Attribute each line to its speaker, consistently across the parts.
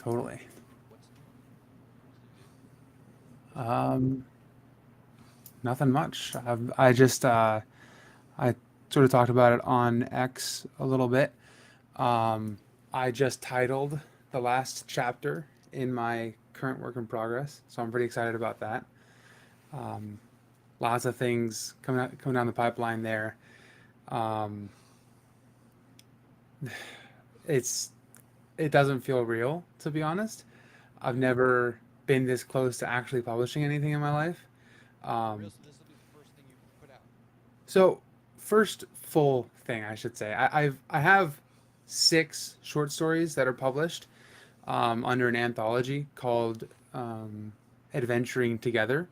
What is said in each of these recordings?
Speaker 1: Totally.
Speaker 2: What's new? What do you do?
Speaker 1: Um, Nothing much. I sort of talked about it on X a little bit. Um, I just titled the last chapter in my current work in progress, so I'm pretty excited about that. Um, Lots of things coming down the pipeline there. Um, it's it doesn't feel real, to be honest. I've
Speaker 2: Really?
Speaker 1: never been this close to actually publishing anything in my life.
Speaker 2: Real.
Speaker 1: Um,
Speaker 2: So this will be the first thing you put out.
Speaker 1: so first full thing I should say, I have 6 short stories that are published under an anthology called Adventuring Together.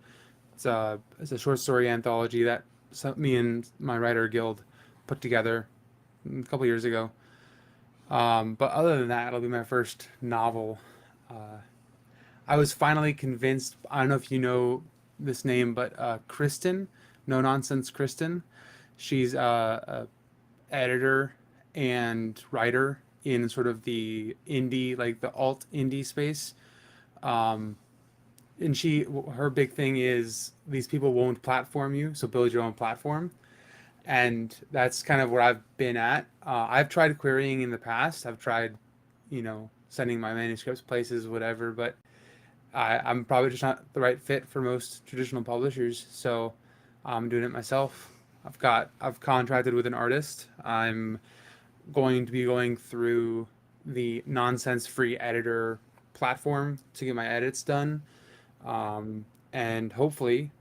Speaker 1: It's a short story anthology that me and my writer guild put together a couple years ago. But other than that, it'll be my first novel. Uh, I was finally convinced. I don't know if you know this name, but Kristen, No Nonsense Kristen. She's a editor and writer in sort of the indie, like the alt indie space. Um, and her big thing is these people won't platform you, so build your own platform.
Speaker 2: Yeah.
Speaker 1: And that's kind of where I've been at. I've tried querying in the past. I've tried, sending my manuscripts places, whatever, but I'm probably just not the right fit for most traditional publishers. So I'm doing it myself. I've contracted with an artist. I'm going to be going through the nonsense free editor platform to get my edits done. Um, and hopefully,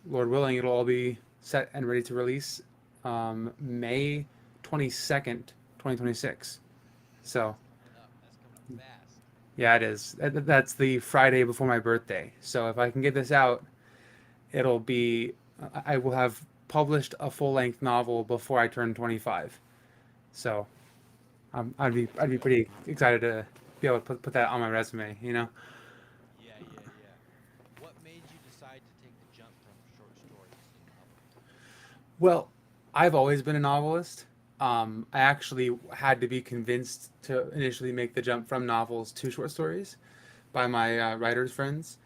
Speaker 1: Lord willing, it'll all be set and ready to release May 22nd, 2026. So,
Speaker 2: That's coming up. That's coming up fast.
Speaker 1: yeah, it is. That's the Friday before my birthday. So, if I can get this out, it'll be, I will have published a full length novel before I turn 25. So,
Speaker 2: That's
Speaker 1: I'd be
Speaker 2: good.
Speaker 1: pretty excited to be able to put that on my resume, you know?
Speaker 2: Yeah, yeah, yeah. What made you decide to take the jump from short stories to novel?
Speaker 1: Well, I've always been a novelist. I actually had to be convinced to initially make the jump from novels to short stories by my writers' friends.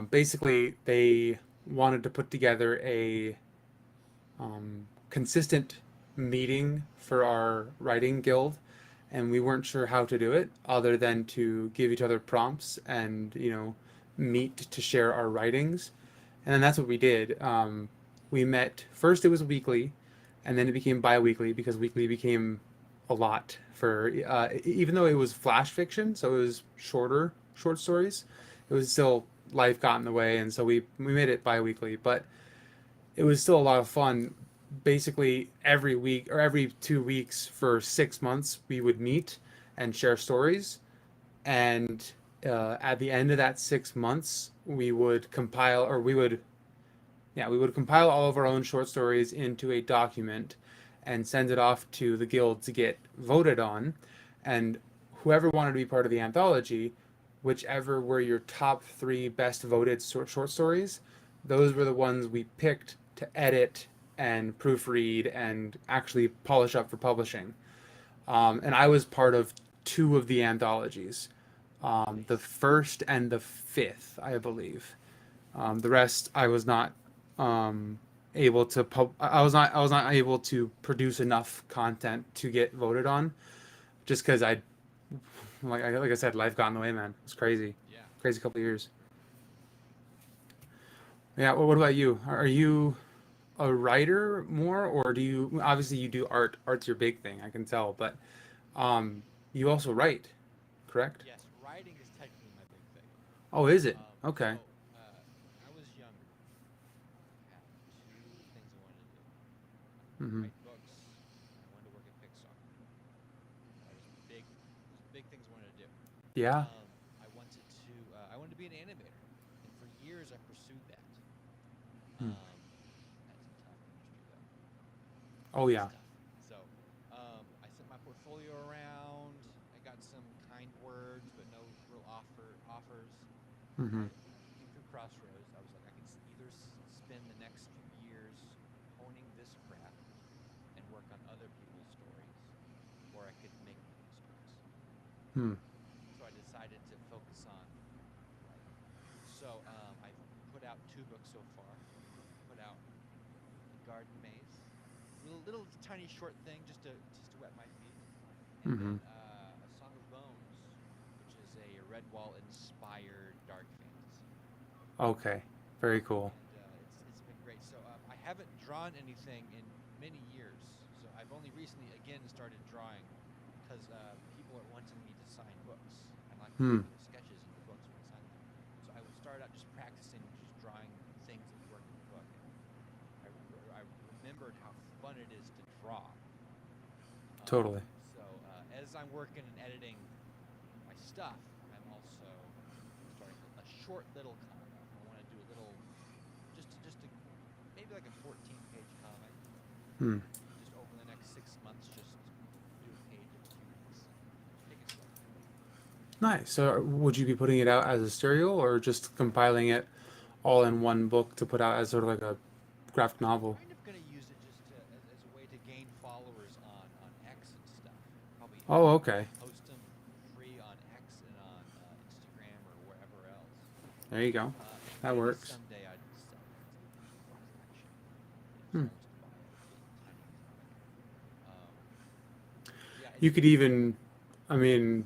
Speaker 1: Basically, they wanted to put together a consistent meeting for our writing guild, and we weren't sure how to do it other than to give each other prompts and meet to share our writings, and then that's what we did. We met first; it was weekly, and then it became bi-weekly because weekly became a lot for even though it was flash fiction, so it was shorter short stories. It was still life got in the way, and so we made it bi-weekly, but it was still a lot of fun. Basically, every week or every 2 weeks for 6 months, we would meet and share stories. And at the end of that 6 months, we would compile all of our own short stories into a document and send it off to the guild to get voted on. And whoever wanted to be part of the anthology, whichever were your top 3 best voted short stories, those were the ones we picked to edit and proofread and actually polish up for publishing. And I was part of 2 of the anthologies, the
Speaker 2: Nice.
Speaker 1: first and the fifth, I believe. The rest, I was not um, able to I was not able to produce enough content to get voted on, just because like I said, life got in the way, man. It's crazy,
Speaker 2: Yeah.
Speaker 1: crazy couple of years. Yeah. Well, what about you? Are you a writer more, or do you obviously you do art? Art's your big thing, I can tell, but um, you also write, correct?
Speaker 2: Yes, writing is technically my big thing.
Speaker 1: Oh, is it? Okay.
Speaker 2: When I was younger, I had two things I wanted to do. I wanted to
Speaker 1: Mm-hmm.
Speaker 2: write books, and I wanted to work at Pixar. Those big things I wanted to do.
Speaker 1: Yeah.
Speaker 2: I wanted to be an animator, and for years I pursued that.
Speaker 1: Hmm.
Speaker 2: That's a tough industry though.
Speaker 1: Oh
Speaker 2: It's
Speaker 1: yeah.
Speaker 2: tough. So I sent my portfolio around. I got some kind words, but no real offers.
Speaker 1: Mm-hmm.
Speaker 2: I came to a crossroads. I was like, I could either spend the next few years honing this craft and work on other people's stories, or I could make my own stories.
Speaker 1: Hmm.
Speaker 2: So I decided to focus on writing. So I've put out two books so far. Put out The Garden Maze, little tiny short thing just to wet my feet, and then
Speaker 1: Mm-hmm.
Speaker 2: A Song of Bones, which is a Redwall inspired dark fantasy.
Speaker 1: Okay. Very cool.
Speaker 2: And it's been great. So I haven't drawn anything in many years. So I've only recently again started drawing because people are wanting me to sign books. I like
Speaker 1: Hmm.
Speaker 2: putting little sketches into books when I sign them. So I would start out just practicing, just drawing things that would work in the book. And I remembered how fun it is to draw.
Speaker 1: Totally.
Speaker 2: So as I'm working and editing my stuff, I'm also starting a short little comic. I want to do a little, just to maybe like a 14-page comic.
Speaker 1: Hmm.
Speaker 2: Just over the next 6 months, just do a page every few weeks and take it slow.
Speaker 1: Nice. So, would you be putting it out as a serial or just compiling it all in one book to put out as sort of like a graphic
Speaker 2: I'm
Speaker 1: novel?
Speaker 2: kind of gonna use it just as a way to gain followers on X and stuff. Probably
Speaker 1: Oh, okay.
Speaker 2: post them free on X and on Instagram or wherever else.
Speaker 1: There you go.
Speaker 2: And
Speaker 1: That
Speaker 2: maybe
Speaker 1: works.
Speaker 2: someday I'd sell it as a book collection. If
Speaker 1: Hmm.
Speaker 2: someone wants to buy a little tiny comic. Um, yeah,
Speaker 1: You
Speaker 2: it's
Speaker 1: could even, I mean,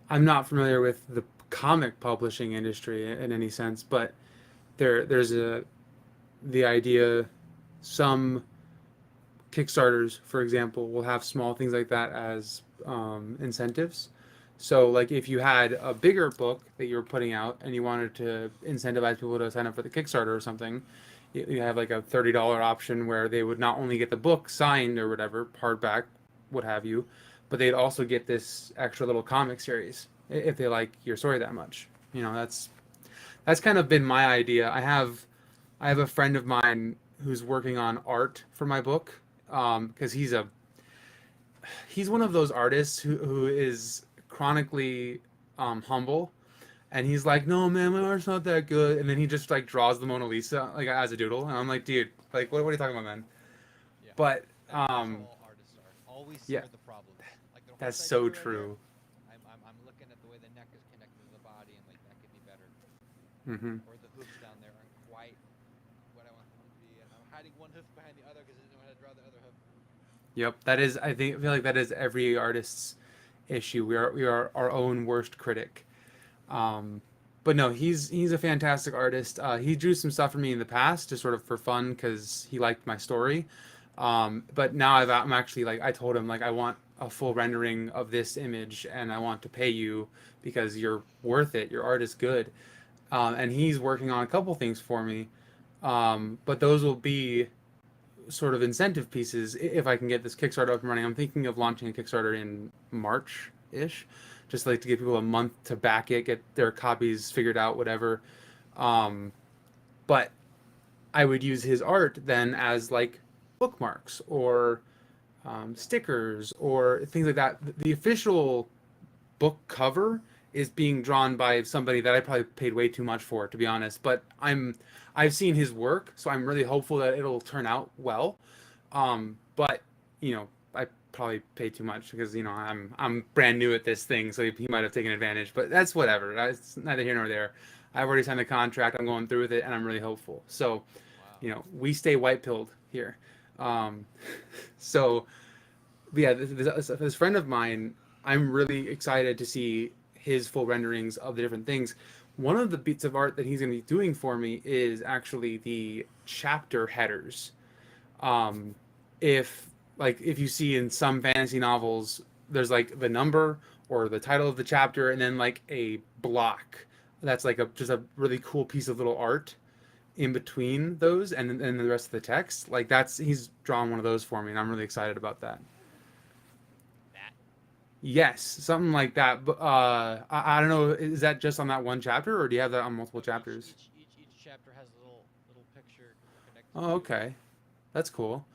Speaker 1: I'm not familiar with the comic publishing industry in any sense, but there's the idea some Kickstarters, for example, will have small things like that as incentives. So, like if you had a bigger book that you were putting out and you wanted to incentivize people to sign up for the Kickstarter or something, you have like a $30 option where they would not only get the book signed or whatever, hardback, what have you, but they'd also get this extra little comic series if they like your story that much. That's kind of been my idea. I have a friend of mine who's working on art for my book because he's one of those artists who is chronically humble, and he's like, no man, my art's not that good, and then he just like draws the Mona Lisa like as a doodle, and I'm like, dude, like what are you talking about, man?
Speaker 2: yeah.
Speaker 1: But
Speaker 2: That's how all artists are. Always see
Speaker 1: yeah,
Speaker 2: where the problems. Like the
Speaker 1: that's
Speaker 2: horse I
Speaker 1: so
Speaker 2: drew right here.
Speaker 1: true.
Speaker 2: I'm looking at the way the neck is connected to the body and like that could be better.
Speaker 1: Hmm.
Speaker 2: Or the hooves down there aren't quite what I want them to be, and I'm hiding one hoof behind the other because I didn't know how to draw the other hoof.
Speaker 1: Yep, that is. I feel like that is every artist's issue. We are our own worst critic. Um, but no, he's a fantastic artist. He drew some stuff for me in the past, just sort of for fun, because he liked my story. But now I'm actually like I told him like I want a full rendering of this image, and I want to pay you because you're worth it. Your art is good, and he's working on a couple things for me. But those will be sort of incentive pieces if I can get this Kickstarter up and running. I'm thinking of launching a Kickstarter in March ish, just like to give people a month to back it, get their copies figured out, whatever. Um, but I would use his art then as like bookmarks or stickers or things like that. The official book cover is being drawn by somebody that I probably paid way too much for, to be honest. But I've seen his work, so I'm really hopeful that it'll turn out well. But I probably paid too much because I'm brand new at this thing, so he might have taken advantage. But that's whatever. That's neither here nor there. I've already signed the contract. I'm going through with it, and I'm really hopeful. So,
Speaker 2: Wow.
Speaker 1: we stay white pilled here. Um, so yeah, this friend of mine, I'm really excited to see his full renderings of the different things. One of the bits of art that he's going to be doing for me is actually the chapter headers. Um, if you see in some fantasy novels, there's like the number or the title of the chapter, and then like a block that's like a just a really cool piece of little art in between those and the rest of the text. Like that's he's drawn one of those for me, and I'm really excited about that.
Speaker 2: That
Speaker 1: Yes, something like that. But I don't know. Is that just on that one chapter, or do you have that on multiple
Speaker 2: no,
Speaker 1: chapters?
Speaker 2: each chapter has a little picture connected
Speaker 1: Oh,
Speaker 2: to it.
Speaker 1: okay, that's cool.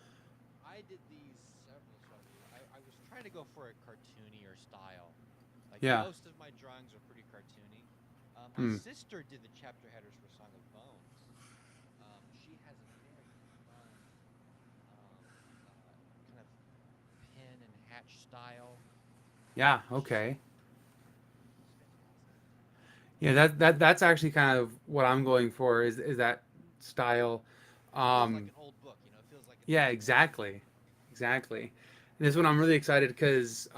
Speaker 2: I did these several, several. I was trying to go for a cartoonier style. Like
Speaker 1: Yeah.
Speaker 2: most of my drawings are pretty cartoony. My
Speaker 1: Hmm.
Speaker 2: sister did the chapter headers for Song of Bones. She has a very fun um, kind of pin and hatch style.
Speaker 1: Yeah.
Speaker 2: She's
Speaker 1: Okay. Yeah, that's actually kind of what I'm going for is that style.
Speaker 2: It feels like
Speaker 1: Um,
Speaker 2: an old book, you know. It feels like it's
Speaker 1: yeah,
Speaker 2: like
Speaker 1: exactly, exactly. And this one I'm really excited because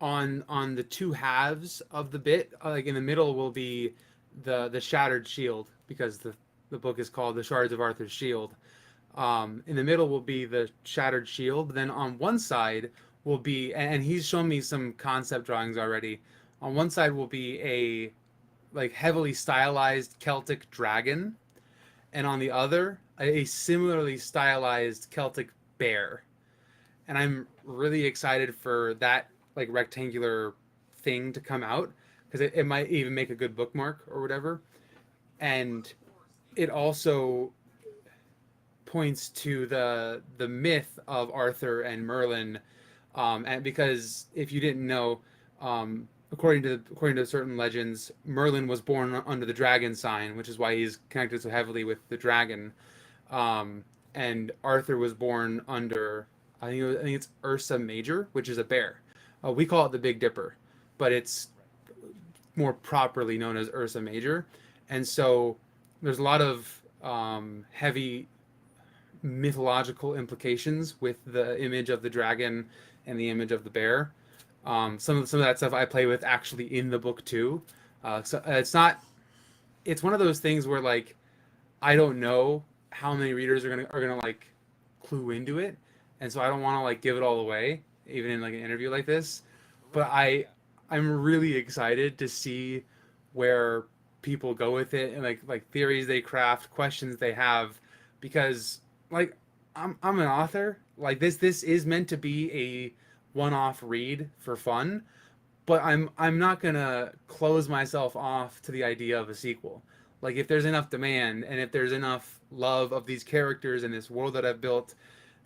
Speaker 1: on the two halves of the bit, like in the middle will be the shattered shield because the book is called The Shards of Arthur's Shield. In the middle will be the shattered shield. Then on one side will be, and he's shown me some concept drawings already. On one side will be a like heavily stylized Celtic dragon, and on the other a similarly stylized Celtic bear. And I'm really excited for that like rectangular thing to come out because it might even make a good bookmark or whatever. And it also points to the myth of Arthur and Merlin, and because if you didn't know, according to certain legends, Merlin was born under the dragon sign, which is why he's connected so heavily with the dragon. And Arthur was born under I think it's Ursa Major, which is a bear. We call it the Big Dipper, but it's
Speaker 2: right.
Speaker 1: more properly known as Ursa Major. And so there's a lot of heavy mythological implications with the image of the dragon and the image of the bear. Some of that stuff I play with actually in the book too. It's not. It's one of those things where like I don't know how many readers are gonna like clue into it, and so I don't want to like give it all away, even in like an interview like this. But
Speaker 2: Right. Yeah.
Speaker 1: I'm really excited to see where people go with it and like theories they craft, questions they have, because like I'm an author. Like this is meant to be a one-off read for fun, but I'm not gonna close myself off to the idea of a sequel. Like if there's enough demand and if there's enough love of these characters and this world that I've built,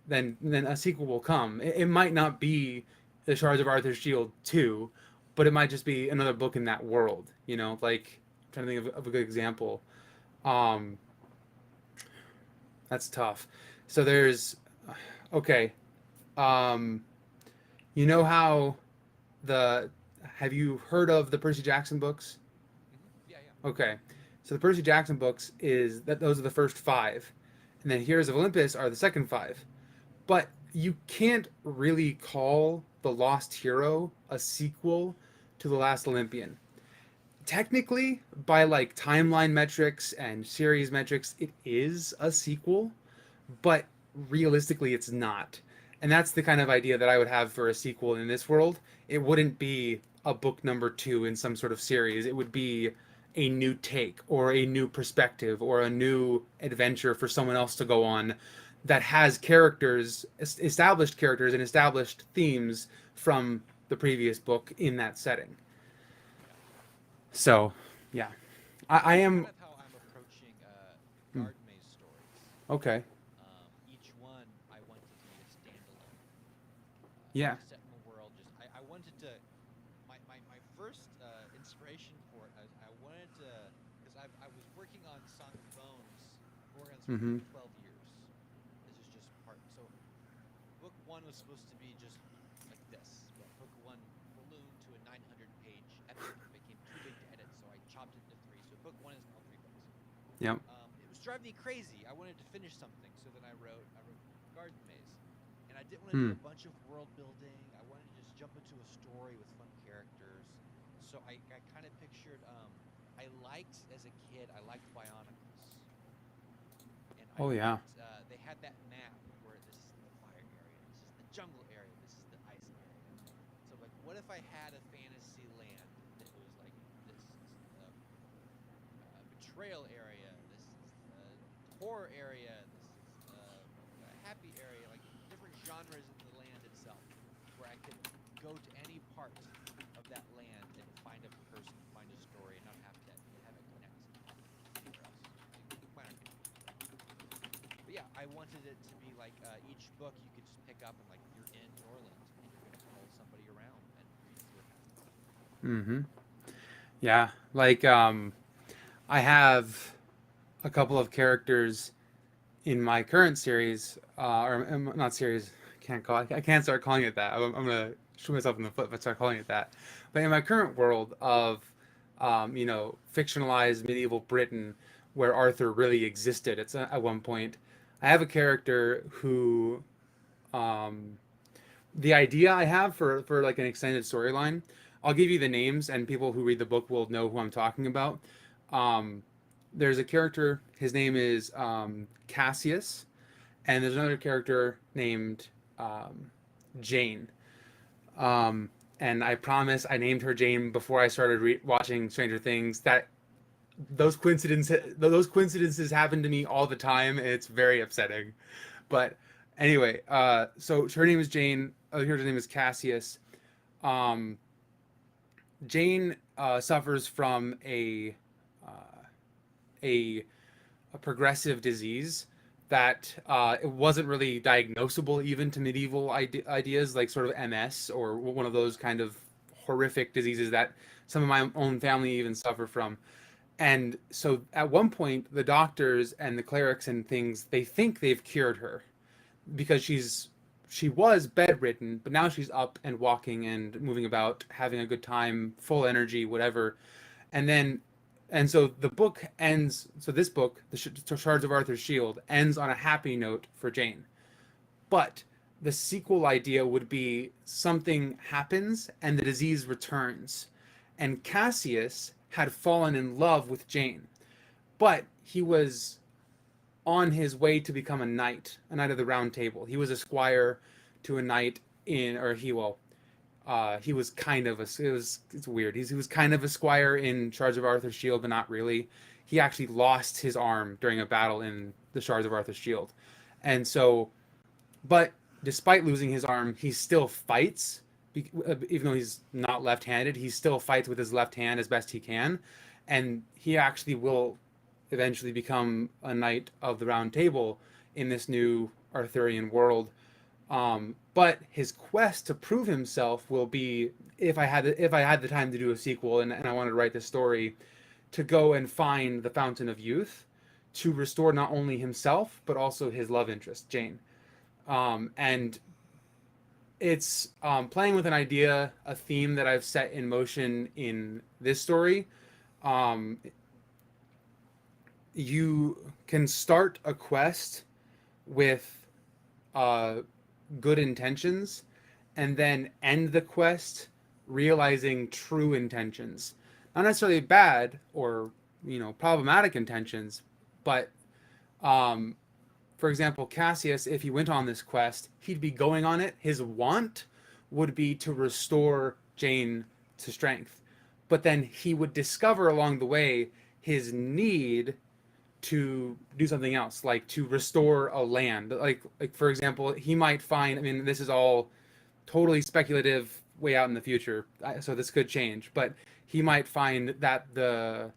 Speaker 1: then a sequel will come. It might not be the Shards of Arthur's Shield 2, but it might just be another book in that world. You know, like I'm trying to think of a good example. Um, that's tough. So there's okay. Um, you know how the have you heard of the Percy Jackson books?
Speaker 2: Yeah. Yeah.
Speaker 1: Okay. So the Percy Jackson books is that those are the first five. And then Heroes of Olympus are the second five. But you can't really call The Lost Hero a sequel to The Last Olympian. Technically, by like timeline metrics and series metrics, it is a sequel, but realistically, it's not. And that's the kind of idea that I would have for a sequel in this world. It wouldn't be a book number two in some sort of series. It would be a new take or a new perspective or a new adventure for someone else to go on that has characters, established characters and established themes from the previous book in that setting.
Speaker 2: Yeah.
Speaker 1: So, yeah, I
Speaker 2: That's kind
Speaker 1: am
Speaker 2: of how I'm approaching
Speaker 1: hmm,
Speaker 2: garden maze stories.
Speaker 1: okay.
Speaker 2: Each one I want to be a standalone,
Speaker 1: Yeah.
Speaker 2: set in the world. Just I wanted to. My first inspiration for it, I wanted to, because I was working on Song of Bones. I've been working on this for
Speaker 1: Mm-hmm.
Speaker 2: 12 years. This is just part. So book one was supposed to be just like this, but book one ballooned to a 900 page epic. It became too big to edit, so I chopped it into three. So book one is now three books.
Speaker 1: Yep.
Speaker 2: It was driving me crazy. I wanted to finish something, so then I wrote Garden Maze, and I didn't want to do
Speaker 1: Hmm.
Speaker 2: a bunch of world building. I wanted to just jump into a story with fun characters. So I kind of pictured. I liked as a kid. I liked Bionicles, and I
Speaker 1: Oh yeah.
Speaker 2: liked. They had that map where this is the fire area, this is the jungle area, this is the ice area. So like, what if I had a fantasy land that was like this? This is the betrayal area. This is the horror area. This is the happy area. Like different genres in the land itself, where I could go to any part of that land and find a person, find a story, and not have to have it connect anywhere else. Like minor characters. But yeah, I wanted it to be like each book you could just pick up and like you're in Norland and you're gonna follow somebody around and you're gonna see what happens.
Speaker 1: Mm-hmm. Yeah. Like I have a couple of characters in my current series, or not series. I can't start calling it that. I'm gonna shoot myself in the foot if I start calling it that. But in my current world of fictionalized medieval Britain where Arthur really existed at one point. I have a character who, um, the idea I have for like an extended storyline, I'll give you the names and people who read the book will know who I'm talking about. Um, there's a character, his name is Cassius, and there's another character named Jane. Um, and I promise I named her Jane before I started watching Stranger Things. Those coincidences happen to me all the time, and it's very upsetting. But anyway, so her name is Jane. Her name is Cassius. Um, Jane suffers from uh, a a progressive disease that it wasn't really diagnosable even to medieval ideas like sort of MS or one of those kind of horrific diseases that some of my own family even suffer from. And so at one point, the doctors and the clerics and things, they think they've cured her because she was bedridden, but now she's up and walking and moving about, having a good time, full energy, whatever. And then, and so the book ends. So this book, the Shards of Arthur's Shield, ends on a happy note for Jane. But the sequel idea would be something happens and the disease returns. And Cassius had fallen in love with Jane, but he was on his way to become a knight of the Round Table. He was a squire to a knight in, or he was kind of a, it's weird. He was kind of a squire in Shards of Arthur's Shield, but not really. He actually lost his arm during a battle in the Shards of Arthur's Shield, and so, but despite losing his arm, he still fights. Even though he's not left-handed, he still fights with his left hand as best he can, and he actually will eventually become a knight of the Round Table in this new Arthurian world. But his quest to prove himself will be, if I had the time to do a sequel and I wanted to write this story, to go and find the Fountain of Youth to restore not only himself but also his love interest Jane. And it's playing with an idea, a theme that I've set in motion in this story. Um, you can start a quest with uh, good intentions and then end the quest realizing true intentions. Not necessarily bad or, problematic intentions, but um, for example, Cassius, if he went on this quest, he'd be going on it. His want would be to restore Jane to strength. But then he would discover along the way his need to do something else, like to restore a land. Like for example, he might find, I mean, this is all totally speculative way out in the future, so this could change, but he might find that the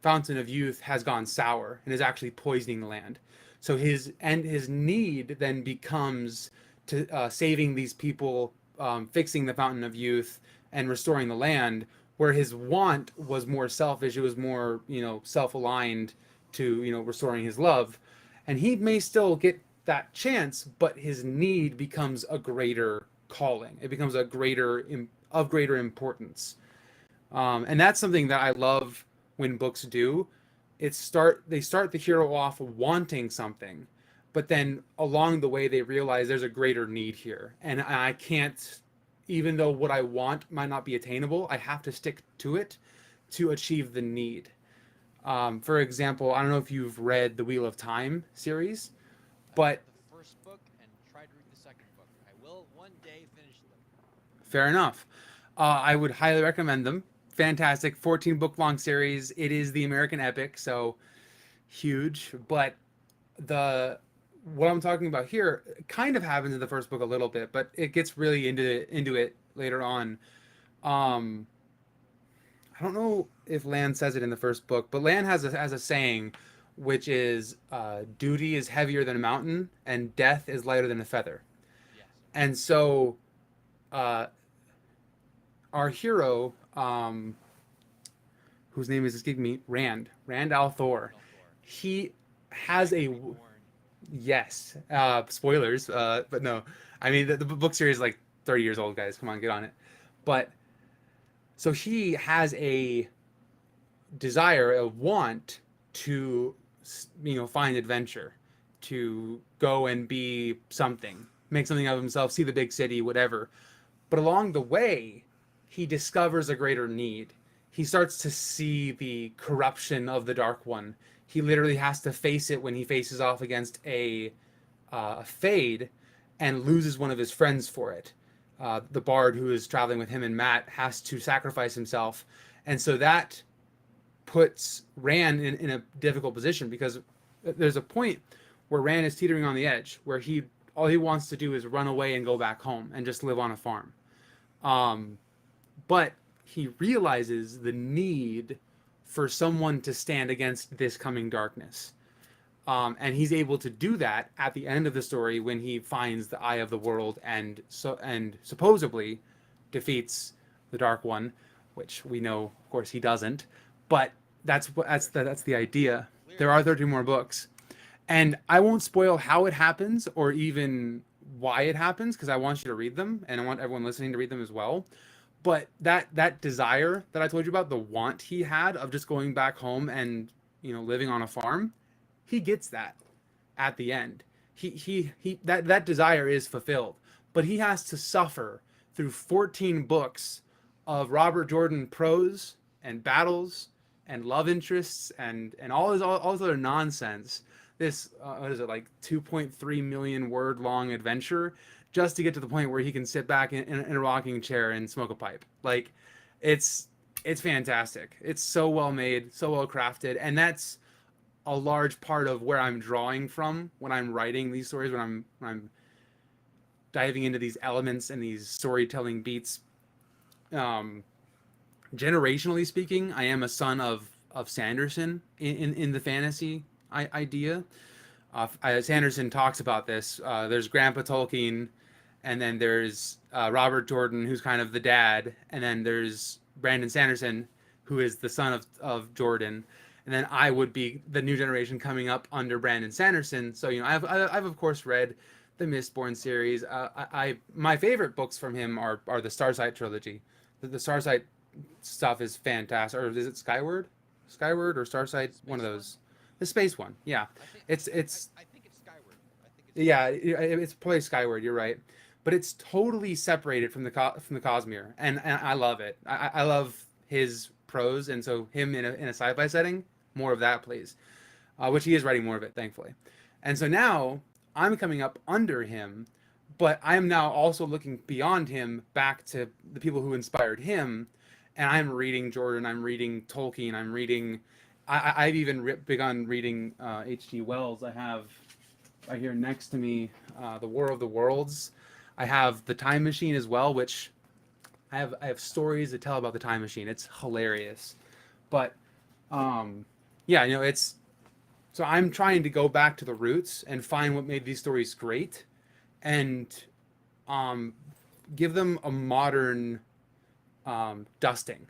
Speaker 1: Fountain of Youth has gone sour and is actually poisoning the land. So his need then becomes to saving these people, fixing the Fountain of Youth, and restoring the land. Where his want was more selfish, it was more self-aligned to restoring his love, and he may still get that chance, but his need becomes a greater calling. It becomes a greater importance. And that's something that I love when books do. They start the hero off wanting something, but then along the way they realize there's a greater need here, and I can't, even though what I want might not be attainable, I have to stick to it to achieve the need. For example, I don't know if you've read the Wheel of Time series,
Speaker 2: I've read
Speaker 1: but
Speaker 2: the first book and tried to read the second book. I will one day finish them.
Speaker 1: fair enough. I would highly recommend them. Fantastic, 14 book long series. It is the American epic, so huge. But the what I'm talking about here kind of happens in the first book a little bit, but it gets really into it later on. Um, I don't know if Lan says it in the first book, but Lan has a saying, which is duty is heavier than a mountain, and death is lighter than a feather.
Speaker 2: Yes, okay.
Speaker 1: And so uh, our hero, whose name is escaping me, Rand al'Thor,
Speaker 2: Randall Thor.
Speaker 1: he has
Speaker 2: Dragon
Speaker 1: a
Speaker 2: to be born.
Speaker 1: yes. Spoilers, but no. I mean, the book series is like 30 years old, guys. Come on, get on it. But so he has desire, a want to, find adventure, to go and be something, make something of himself, see the big city, whatever. But along the way, he discovers a greater need. He starts to see the corruption of the Dark One. He literally has to face it when he faces off against a Fade and loses one of his friends for it. The bard who is traveling with him and Matt has to sacrifice himself. And so that puts Rand in a difficult position because there's a point where Rand is teetering on the edge, where he all he wants to do is run away and go back home and just live on a farm. Um, but he realizes the need for someone to stand against this coming darkness. And he's able to do that at the end of the story when he finds the Eye of the World and supposedly defeats the Dark One, which we know, of course, he doesn't. But that's the idea. There are 13 more books, and I won't spoil how it happens or even why it happens because I want you to read them and I want everyone listening to read them as well. But that desire that I told you about, the want he had of just going back home and living on a farm, he gets that at the end. He that desire is fulfilled, but he has to suffer through 14 books of Robert Jordan prose and battles and love interests and all this other nonsense. This what is it, like 2.3 million word long adventure just to get to the point where he can sit back in a rocking chair and smoke a pipe. Like it's it's fantastic. It's so well made, so well crafted, and that's a large part of where I'm drawing from when I'm writing these stories, when I'm diving into these elements and these storytelling beats. Um, Generationally speaking, I am a son of Sanderson in the fantasy idea. Sanderson talks about this. There's Grandpa Tolkien, and then there's Robert Jordan, who's kind of the dad, and then there's Brandon Sanderson, who is the son of Jordan, and then I would be the new generation coming up under Brandon Sanderson. So I've of course read the Mistborn series. My favorite books from him are the Starsight trilogy. The Starsight stuff is fantastic. Or is it Skyward or Starsight?
Speaker 2: Space
Speaker 1: One of
Speaker 2: one?
Speaker 1: those. The space one. Yeah,
Speaker 2: I think
Speaker 1: it's
Speaker 2: I think it's Skyward. I think it's
Speaker 1: yeah,
Speaker 2: Skyward.
Speaker 1: it's probably Skyward. You're right, but it's totally separated from the Cosmere, and I love it. I love his prose, and so him in a sci-fi setting, more of that, please. Which he is writing more of it, thankfully. And so now I'm coming up under him, but I am now also looking beyond him back to the people who inspired him, and I'm reading Jordan, I'm reading Tolkien, I'm reading. I've even begun reading H.G. Wells. I have right here next to me the War of the Worlds. I have the Time Machine as well, which I have stories to tell about the Time Machine. It's hilarious, but yeah, it's so I'm trying to go back to the roots and find what made these stories great, and um, give them a modern dusting.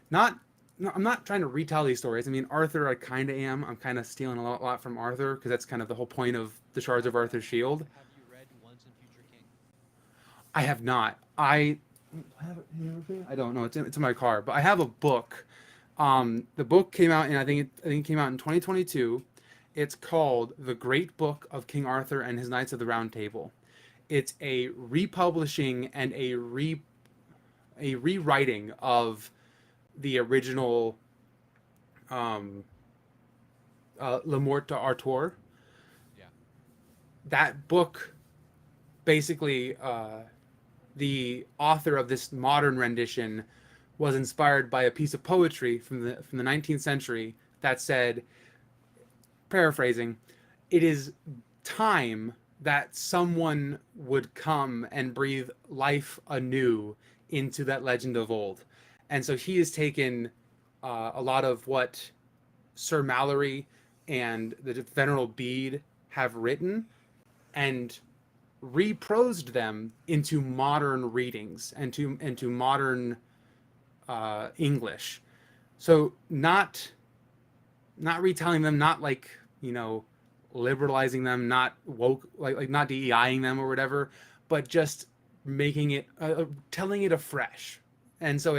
Speaker 1: Not, no, I'm not trying to retell these stories. I mean, Arthur, I kind of am. I'm kind of stealing a lot from Arthur because that's kind of the whole point of the Shards of Arthur's Shield.
Speaker 2: Have you read Once and Future King?
Speaker 1: I have not. I have it here. I don't know. It's in my car, but I have a book. The book came out, and I think it came out in 2022. It's called The Great Book of King Arthur and His Knights of the Round Table. It's a republishing and a rewriting of the original um, Le Mort d'Arthur.
Speaker 2: Yeah.
Speaker 1: That book basically, the author of this modern rendition was inspired by a piece of poetry from the 19th century that said, paraphrasing, it is time that someone would come and breathe life anew into that legend of old. And so he has taken a lot of what Sir Mallory and the Venerable Bede have written and reprosed them into modern readings and into modern English. So not retelling them, not like liberalizing them, not woke, like not DEIing them or whatever, but just making it telling it afresh. And so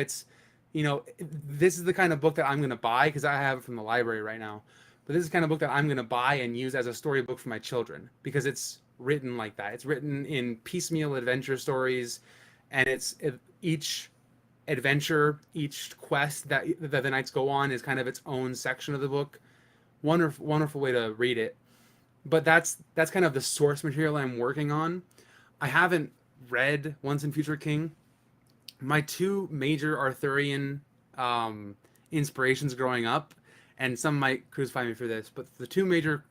Speaker 1: you know, this is the kind of book that I'm going to buy because I have it from the library right now. But this is the kind of book that I'm going to buy and use as a storybook for my children because it's written like that. It's written in piecemeal adventure stories, and each adventure, each quest that the knights go on is kind of its own section of the book. Wonderful, wonderful way to read it. But that's kind of the source material I'm working on. I haven't read Once and Future King. My two major Arthurian um, inspirations growing up, and some might crucify me for this, but the two major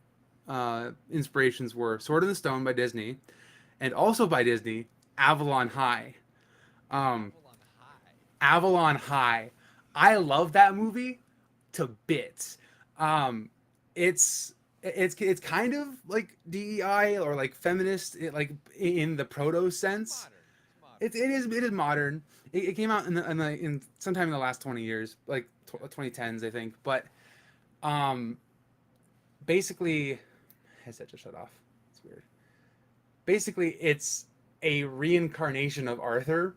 Speaker 1: inspirations were Sword in the Stone by Disney, and also by Disney, Avalon High. Um,
Speaker 2: Avalon High.
Speaker 1: Avalon High. I love that movie to bits. Um, it's kind of like DEI or like feminist, like in the proto
Speaker 2: It's
Speaker 1: sense.
Speaker 2: modern. It's modern.
Speaker 1: It is modern. It came out in sometime in the last 20 years, like 2010s, I think. But um, basically, headset just shut off. It's weird. Basically, it's a reincarnation of Arthur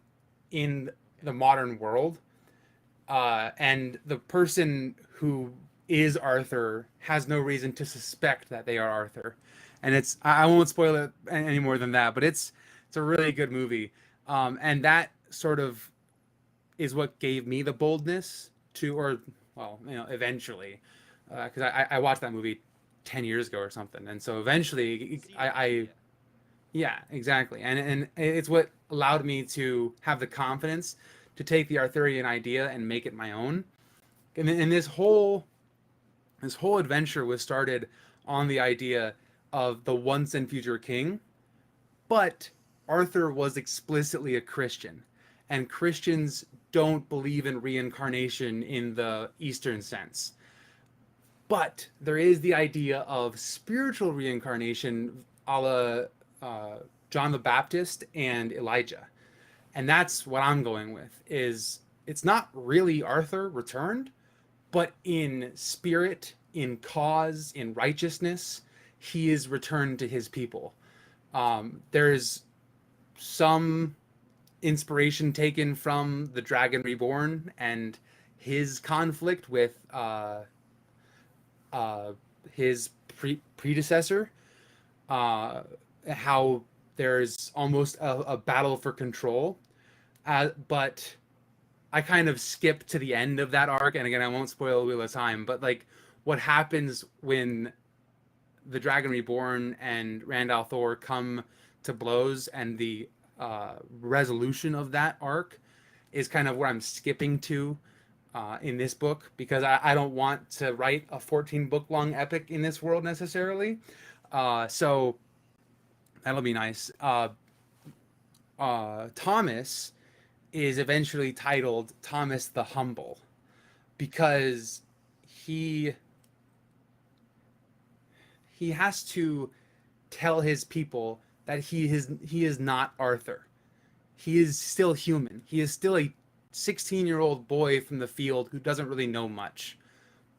Speaker 1: in
Speaker 2: Okay.
Speaker 1: the modern world, and the person who is Arthur has no reason to suspect that they are Arthur. And I won't spoil it any more than that, but it's a really good movie, and that sort of is what gave me the boldness to, or well, you know, eventually, because I watched that movie 10 years ago or something, and so eventually
Speaker 2: Seed of idea.
Speaker 1: yeah, exactly, and it's what allowed me to have the confidence to take the Arthurian idea and make it my own. And this whole adventure was started on the idea of the once and future king, but Arthur was explicitly a Christian, and Christians don't believe in reincarnation in the Eastern sense. But there is the idea of spiritual reincarnation a la John the Baptist and Elijah. And that's what I'm going with is it's not really Arthur returned, but in spirit, in cause, in righteousness, he is returned to his people. There's some inspiration taken from the Dragon Reborn and his conflict with uh, his predecessor. How there's almost a battle for control, but I kind of skip to the end of that arc, and again, I won't spoil Wheel of Time, but like what happens when the Dragon Reborn and Rand al'Thor come to blows, and the resolution of that arc is kind of where I'm skipping to in this book because I don't want to write a 14 book long epic in this world necessarily. So that'll be nice. Thomas is eventually titled Thomas the Humble because he he has to tell his people that he is not Arthur. He is still human. He is still a 16-year-old boy from the field who doesn't really know much.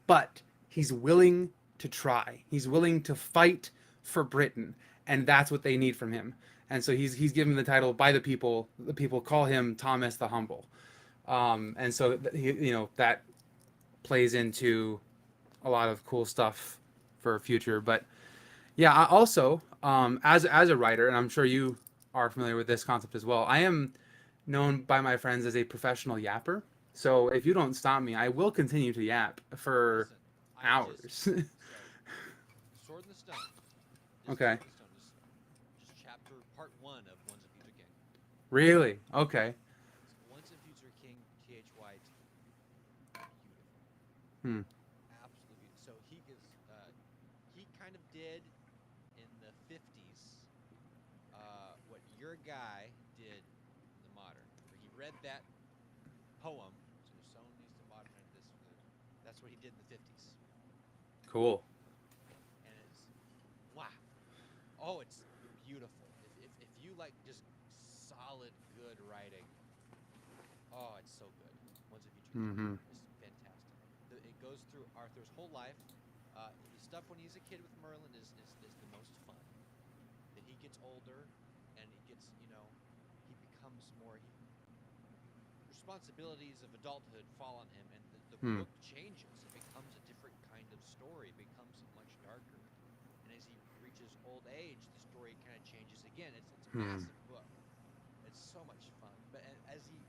Speaker 1: But he's willing to try. He's willing to fight for Britain, and that's what they need from him. And so he's given the title by the people. The people call him Thomas the Humble, and so you know that plays into a lot of cool stuff for future. But yeah, I also as a writer, and I'm sure you are familiar with this concept as well. I am known by my friends as a professional yapper. So if you don't stop me, I will continue to yap for
Speaker 2: Listen, I just
Speaker 1: hours.
Speaker 2: so Sword in the Stone. Just
Speaker 1: Okay.
Speaker 2: Sword in the Stone. Just chapter part one of Once and Future King.
Speaker 1: Really? Okay.
Speaker 2: Once and Future King T.H. White. Beautiful.
Speaker 1: Hmm.
Speaker 2: Absolutely beautiful. So he kind of did in the 50s what your guy did in the modern, where he read that poem. So someone needs to modernize this. That's what he did in the 50s,
Speaker 1: Cool.
Speaker 2: and it's wow. Oh, it's beautiful. If you like just solid good writing, oh, it's so good. Once a Future King
Speaker 1: Mm-hmm.
Speaker 2: is fantastic. It goes through Arthur's whole life. His stuff when he's a kid with Merlin is the most fun. Then he gets older, and he gets he becomes more responsibilities of adulthood fall on him, and the
Speaker 1: Hmm.
Speaker 2: book changes. It becomes a different kind of story. It becomes much darker. And as he reaches old age, the story kind of changes again. It's a
Speaker 1: Hmm.
Speaker 2: massive book. It's so much fun. But as he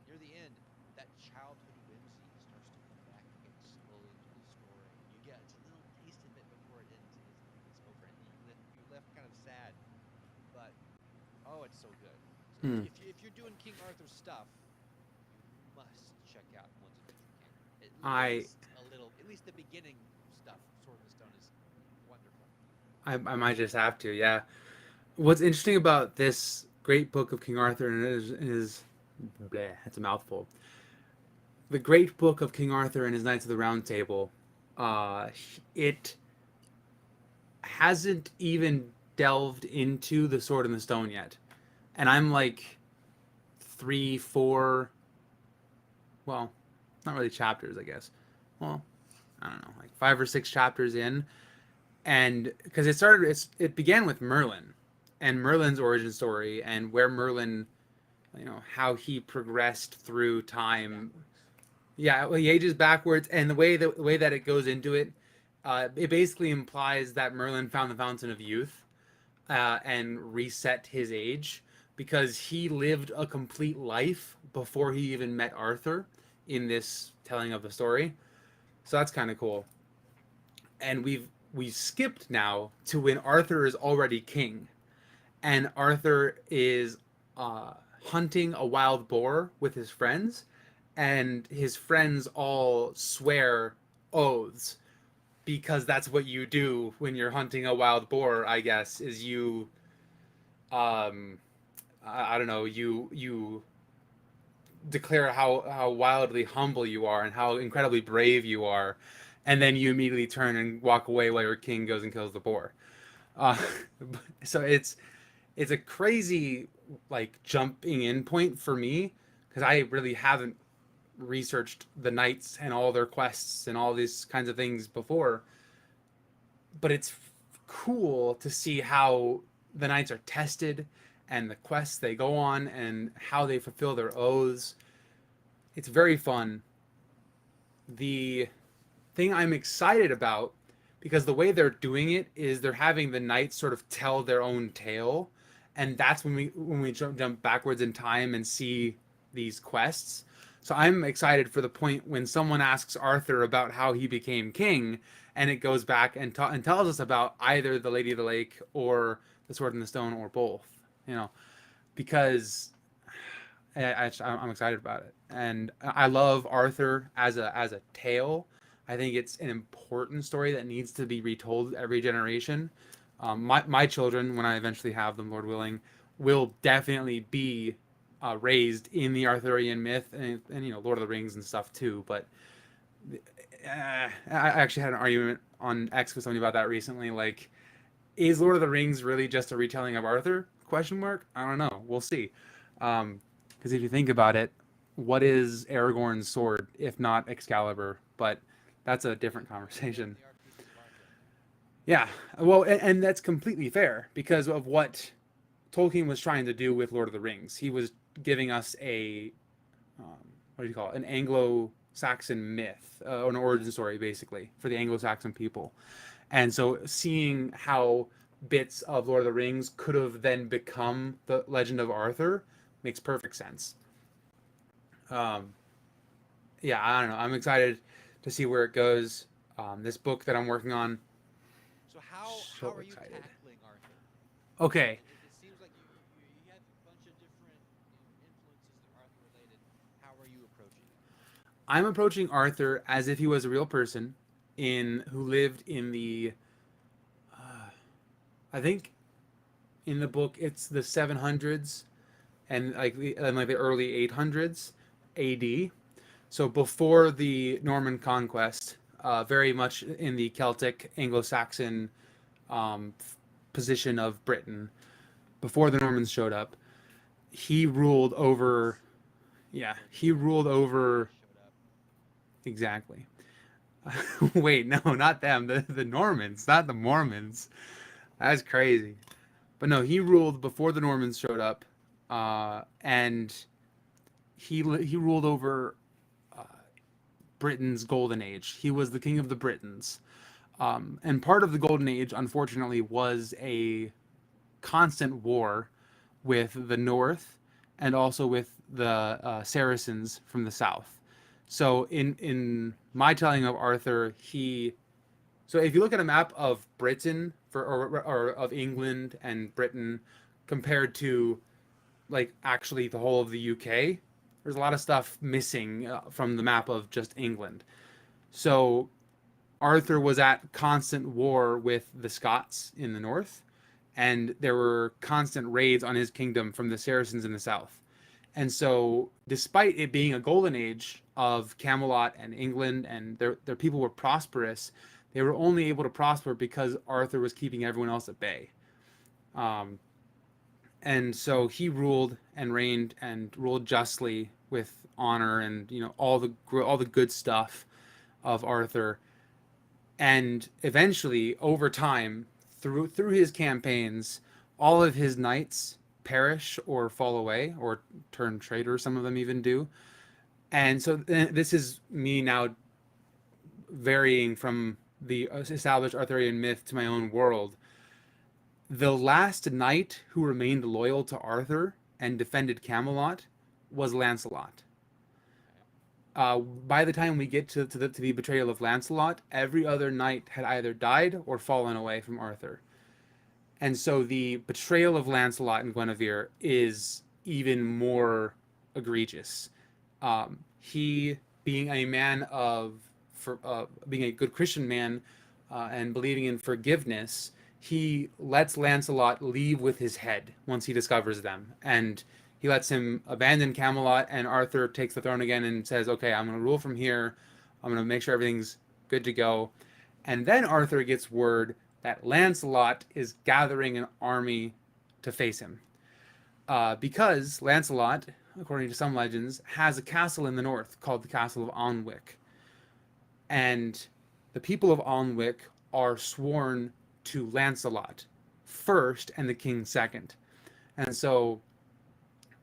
Speaker 2: near the end, that childhood whimsy starts to come back again slowly through the story. You get it's a little taste of it before it ends and it's over, and you left kind of sad. But oh, it's so good. So
Speaker 1: Hmm.
Speaker 2: if you're doing King Arthur stuff, you must check out Once Adventure King. At
Speaker 1: I,
Speaker 2: least a little, at least the beginning stuff. Sword in the Stone is wonderful.
Speaker 1: I might just have to. Yeah. What's interesting about this great book of King Arthur is bleh, it's a mouthful. The great book of King Arthur and his Knights of the Round Table, it hasn't even delved into the Sword in the Stone yet, and I'm like three, four, well, not really chapters, I guess. Well, I don't know, like 5 or 6 chapters in, and because it began with Merlin, and Merlin's origin story, and where Merlin, how he progressed through
Speaker 2: Ages
Speaker 1: time.
Speaker 2: backwards.
Speaker 1: Yeah, well, he ages backwards, and the way that it goes into it, it basically implies that Merlin found the Fountain of Youth, and reset his age because he lived a complete life before he even met Arthur in this telling of the story. So that's kind of cool. And we skipped now to when Arthur is already king, and Arthur is hunting a wild boar with his friends, and his friends all swear oaths because that's what you do when you're hunting a wild boar. I guess is you um, I don't know, you declare how wildly humble you are and how incredibly brave you are, and then you immediately turn and walk away while your king goes and kills the boar. Uh, so it's a crazy like jumping in point for me because I really haven't researched the knights and all their quests and all these kinds of things before, but it's cool to see how the knights are tested and the quests they go on and how they fulfill their oaths. It's very fun. The thing I'm excited about, because the way they're doing it is they're having the knights sort of tell their own tale, and that's when we jump backwards in time and see these quests. So I'm excited for the point when someone asks Arthur about how he became king, and it goes back and tells us about either the Lady of the Lake or the Sword in the Stone or both. You know, because I'm excited about it, and I love Arthur as a tale. I think it's an important story that needs to be retold every generation. My children, when I eventually have them, Lord willing, will definitely be raised in the Arthurian myth and Lord of the Rings and stuff too. But I actually had an argument on X with somebody about that recently. Like, is Lord of the Rings really just a retelling of Arthur? Question mark. I don't know. We'll see. Because if you think about it, what is Aragorn's sword if not Excalibur? But that's a different conversation.
Speaker 2: They are pieces of Arthur.
Speaker 1: Yeah. Well, and that's completely fair because of what Tolkien was trying to do with Lord of the Rings. He was giving us what do you call it? An Anglo-Saxon myth, or an
Speaker 2: Yeah.
Speaker 1: origin story, basically, for the Anglo-Saxon people. And so seeing how bits of Lord of the Rings could have then become the Legend of Arthur makes perfect sense. Um, yeah, I don't know. I'm excited to see where it goes. This book that I'm working on,
Speaker 2: So how
Speaker 1: so
Speaker 2: are you
Speaker 1: excited.
Speaker 2: tackling Arthur?
Speaker 1: Okay,
Speaker 2: It seems like you have a bunch of different influences that are Arthur related. How are you approaching it?
Speaker 1: I'm approaching Arthur as if he was a real person in who lived in the, I think in the book it's the 700s and like the early 800s AD. So before the Norman conquest, very much in the Celtic Anglo-Saxon um, position of Britain before the Normans showed up. He ruled over.
Speaker 2: Normans
Speaker 1: Yeah, he
Speaker 2: before
Speaker 1: ruled
Speaker 2: the
Speaker 1: over
Speaker 2: British showed up.
Speaker 1: exactly. Wait, no, not them. The Normans, not the Mormons. That's crazy. But no, he ruled before the Normans showed up, and he ruled over Britain's golden age. He was the king of the Britons. And part of the golden age, unfortunately, was a constant war with the north and also with the Saracens from the south. So in my telling of Arthur, he so if you look at a map of Britain or of England and Britain compared to like actually the whole of the UK, there's a lot of stuff missing from the map of just England. So Arthur was at constant war with the Scots in the north, and there were constant raids on his kingdom from the Saracens in the south. And so, despite it being a golden age of Camelot and England, and their people were prosperous, they were only able to prosper because Arthur was keeping everyone else at bay. Um, and so he ruled and reigned and ruled justly with honor and all the good stuff of Arthur. And eventually, over time, through his campaigns, all of his knights perish or fall away or turn traitor. Some of them even do. And so this is me now varying from the established Arthurian myth to my own world. The last knight who remained loyal to Arthur and defended Camelot was Lancelot.
Speaker 2: Okay.
Speaker 1: By the time we get to the betrayal of Lancelot, every other knight had either died or fallen away from Arthur. And so the betrayal of Lancelot and Guinevere is even more egregious. He, being a man being a good Christian man and believing in forgiveness, he lets Lancelot leave with his head once he discovers them, and he lets him abandon Camelot. And Arthur takes the throne again and says, "Okay, I'm going to rule from here. I'm going to make sure everything's good to go." And then Arthur gets word that Lancelot is gathering an army to face him. Because Lancelot, according to some legends, has a castle in the north called the Castle of Alnwick. And the people of Alnwick are sworn to Lancelot first and the king second. And so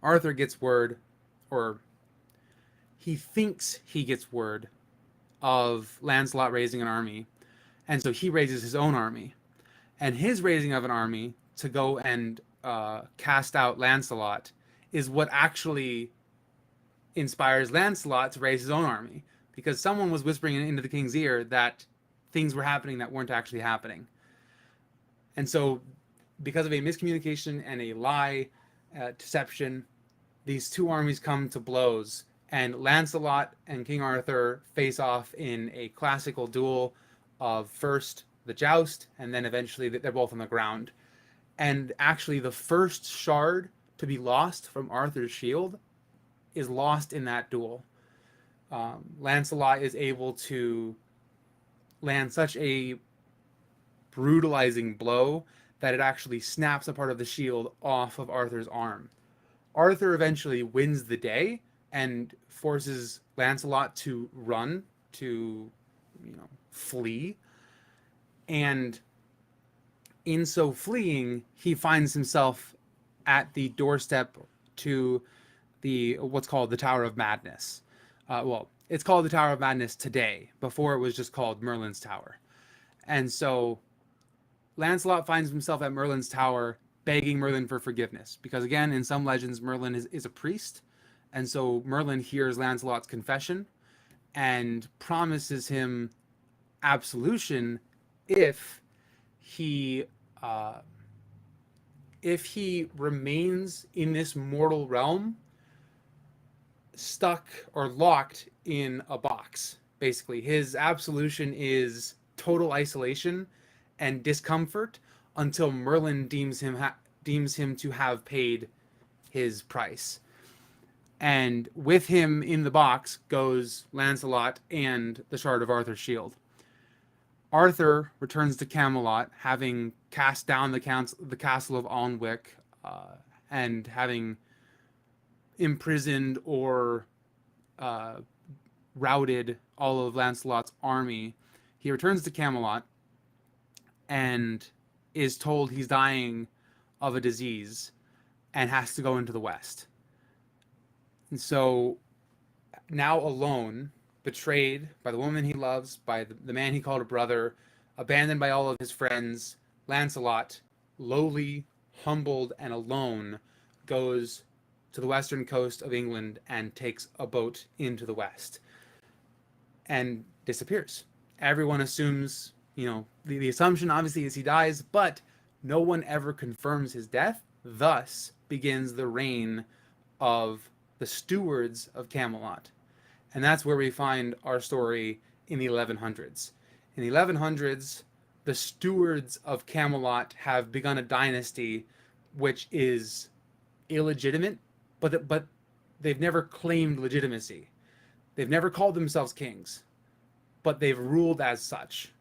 Speaker 1: Arthur gets word, or he thinks he gets word, of Lancelot raising an army. And so he raises his own army. And his raising of an army to go and cast out Lancelot is what actually inspires Lancelot to raise his own army. Because someone was whispering into the king's ear that things were happening that weren't actually happening. And so, because of a miscommunication and a lie, deception, these two armies come to blows, and Lancelot and King Arthur face off in a classical duel of first the joust, and then eventually they're both on the ground. And actually, the first shard to be lost from Arthur's shield is lost in that duel. Lancelot is able to land such a brutalizing blow that it actually snaps a part of the shield off of Arthur's arm. Arthur eventually wins the day and forces Lancelot to run, to, flee. And in so fleeing, he finds himself at the doorstep to the what's called the Tower of Madness. Well, it's called the Tower of Madness today. Before it was just called Merlin's Tower. And so Lancelot finds himself at Merlin's tower begging Merlin for forgiveness. Because again, in some legends, Merlin is a priest. And so Merlin hears Lancelot's confession and promises him absolution if he remains in this mortal realm stuck or locked in a box. Basically, his absolution is total isolation and discomfort until Merlin deems him to have paid his price. And with him in the box goes Lancelot and the Shard of Arthur's shield. Arthur returns to Camelot, having cast down the castle of Alnwick, and having imprisoned or routed all of Lancelot's army. He returns to Camelot and is told he's dying of a disease and has to go into the West. And so now alone, betrayed by the woman he loves, by the man he called a brother, abandoned by all of his friends, Lancelot, lowly, humbled, and alone, goes to the western coast of England and takes a boat into the west and disappears. Everyone assumes, the assumption obviously is he dies, but no one ever confirms his death. Thus begins the reign of the stewards of Camelot. And that's where we find our story in the 1100s. In the 1100s, the stewards of Camelot have begun a dynasty which is illegitimate, but they've never claimed legitimacy. They've never called themselves kings, but they've ruled as such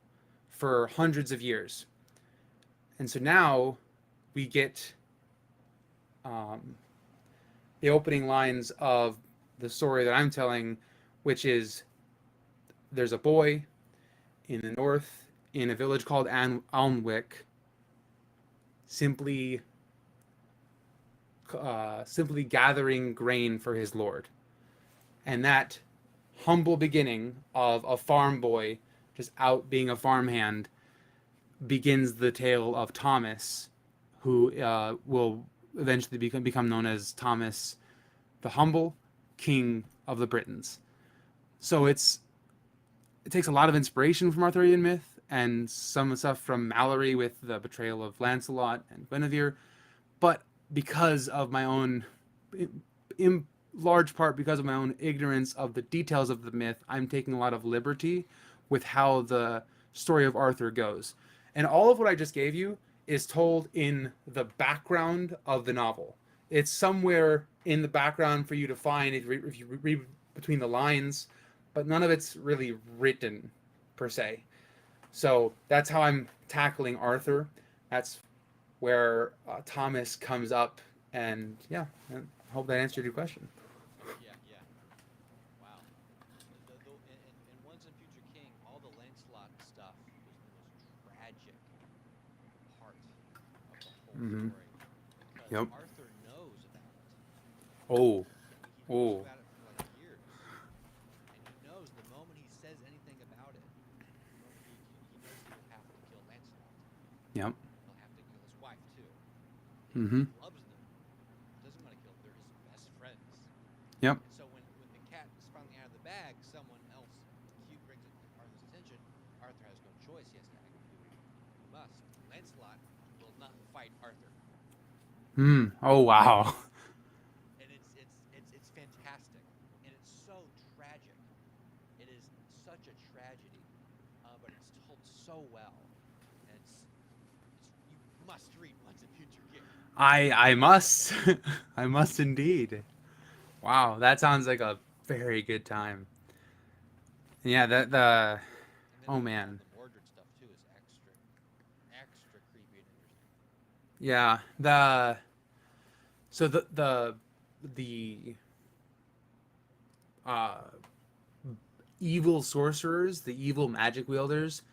Speaker 1: for hundreds of years. And so now we get um, the opening lines of the story that I'm telling, which is there's a boy in the north in a village called Alnwick, simply simply gathering grain for his lord. And that humble beginning of a farm boy just out being a farmhand begins the tale of Thomas, who will eventually become known as Thomas the Humble, King of the Britons. So it takes a lot of inspiration from Arthurian myth and some stuff from Mallory with the betrayal of Lancelot and Guinevere, but because of my own, in large part because of my own ignorance of the details of the myth, I'm taking a lot of liberty with how the story of Arthur goes. And all of what I just gave you is told in the background of the novel. It's somewhere in the background for you to find if you read between the lines, but none of it's really written per se. So that's how I'm tackling Arthur. That's where Thomas comes up, and yeah, I hope that answered your question.
Speaker 2: Yeah, yeah. Wow. In Once and Future King, all the Lancelot stuff was the most tragic part of the whole
Speaker 1: Mm-hmm.
Speaker 2: story because
Speaker 1: Yep.
Speaker 2: Arthur knows about it.
Speaker 1: Oh,
Speaker 2: He knows
Speaker 1: oh,
Speaker 2: about it for like years, and he knows the moment he says anything about it, he knows he will have to kill Lancelot.
Speaker 1: yep.
Speaker 2: He'll have to kill his wife too.
Speaker 1: Mm-hmm.
Speaker 2: He loves them. He doesn't want to kill them. They're his best friends.
Speaker 1: Yep.
Speaker 2: And so when the cat is finally out of the bag, someone else cute brings it to Arthur's attention. Arthur has no choice. He has to act and do what he must. Lancelot will not fight Arthur,
Speaker 1: Hmm. Oh, wow.
Speaker 2: and it's fantastic, and it's so tragic. It is such a tragedy, but it's told so well, and you must read Once and Future King.
Speaker 1: I must, I must indeed. Wow, that sounds like a very good time. Yeah, the
Speaker 2: And then
Speaker 1: oh
Speaker 2: all
Speaker 1: man,
Speaker 2: the Mordred stuff too is extra creepy and interesting.
Speaker 1: yeah, the uh evil sorcerers, the evil magic wielders,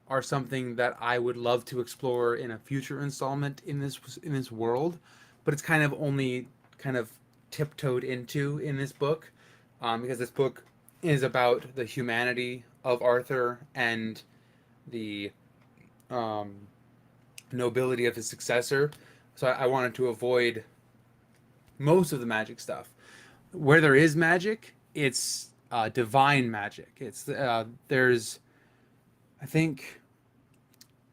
Speaker 1: are something that I would love to explore in a future installment in this world, but it's kind of only kind of tiptoed into in this book, because this book is about the humanity of Arthur and the um, nobility of his successor. So I wanted to avoid most of the magic stuff. Where there is magic, it's divine magic. It's there's I think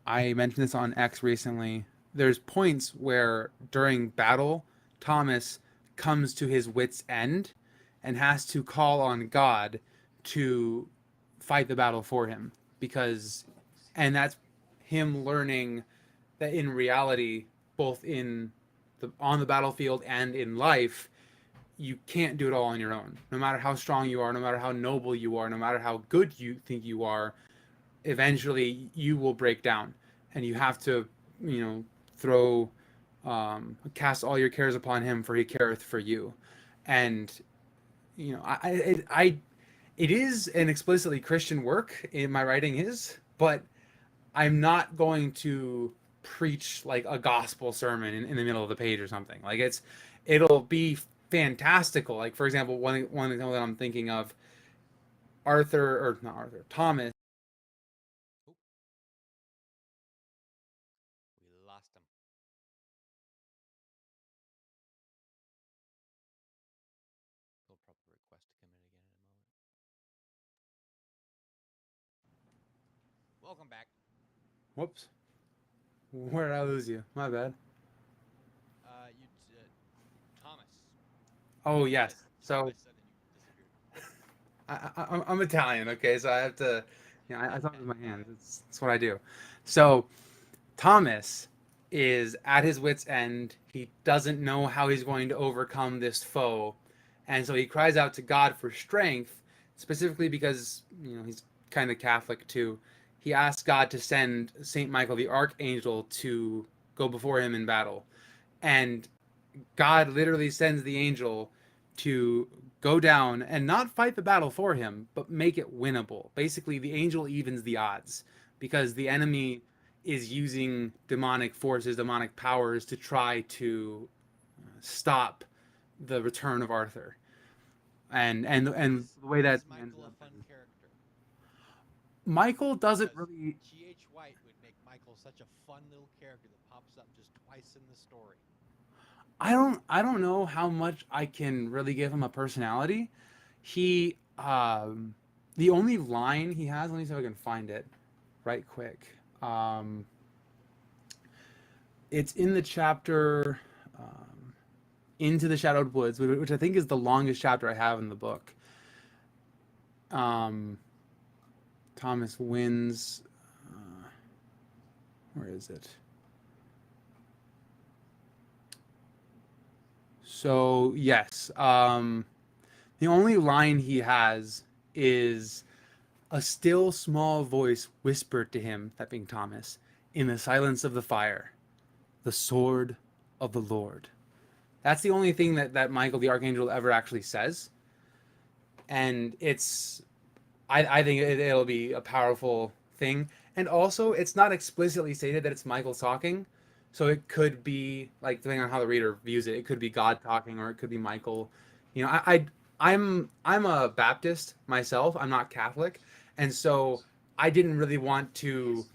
Speaker 1: I mentioned this on X recently. There's points where during battle, Thomas comes to his wits' end and has to call on God to fight the battle for him because and that's him learning that in reality, both in the on the battlefield and in life, you can't do it all on your own. No matter how strong you are, no matter how noble you are, no matter how good you think you are, eventually you will break down and you have to throw cast all your cares upon him for he careth for you. And it is an explicitly Christian work in my writing is, but I'm not going to preach like a gospel sermon in the middle of the page or something. Like it'll be fantastical. Like for example, one example that I'm thinking of, Arthur or not Arthur, Thomas.
Speaker 2: Oh, we lost him. He'll probably request to come in again in a moment. Welcome back.
Speaker 1: Whoops, where did I lose you? My bad.
Speaker 2: You Thomas.
Speaker 1: Oh yes.
Speaker 2: Thomas.
Speaker 1: So
Speaker 2: Thomas, and then you disappeared.
Speaker 1: I'm Italian, okay, so I have to, I talk with my hands. It's what I do. So Thomas is at his wit's end. He doesn't know how he's going to overcome this foe, and so he cries out to God for strength, specifically because he's kind of Catholic too. He asks God to send Saint Michael the Archangel to go before him in battle, and God literally sends the angel to go down and not fight the battle for him, but make it winnable. Basically, the angel evens the odds because the enemy is using demonic forces, demonic powers to try to stop the return of Arthur. And the way that
Speaker 2: Is
Speaker 1: ends
Speaker 2: Michael a
Speaker 1: up
Speaker 2: fun
Speaker 1: is
Speaker 2: character?
Speaker 1: Michael doesn't
Speaker 2: Because
Speaker 1: really.
Speaker 2: G.H. White would make Michael such a fun little character that pops up just twice in the story.
Speaker 1: I don't know how much I can really give him a personality. He the only line he has, let me see if I can find it right quick. Um it's in the chapter Into the Shadowed Woods, which I think is the longest chapter I have in the book. Um Thomas wins, where is it? So, yes, the only line he has is a still small voice whispered to him, that being Thomas, in the silence of the fire, the sword of the Lord. That's the only thing that Michael the Archangel ever actually says. And I think it'll be a powerful thing. And also, it's not explicitly stated that it's Michael talking. So it could be, like, depending on how the reader views it, it could be God talking or it could be Michael. I'm a Baptist myself. I'm not Catholic. And so I didn't really want to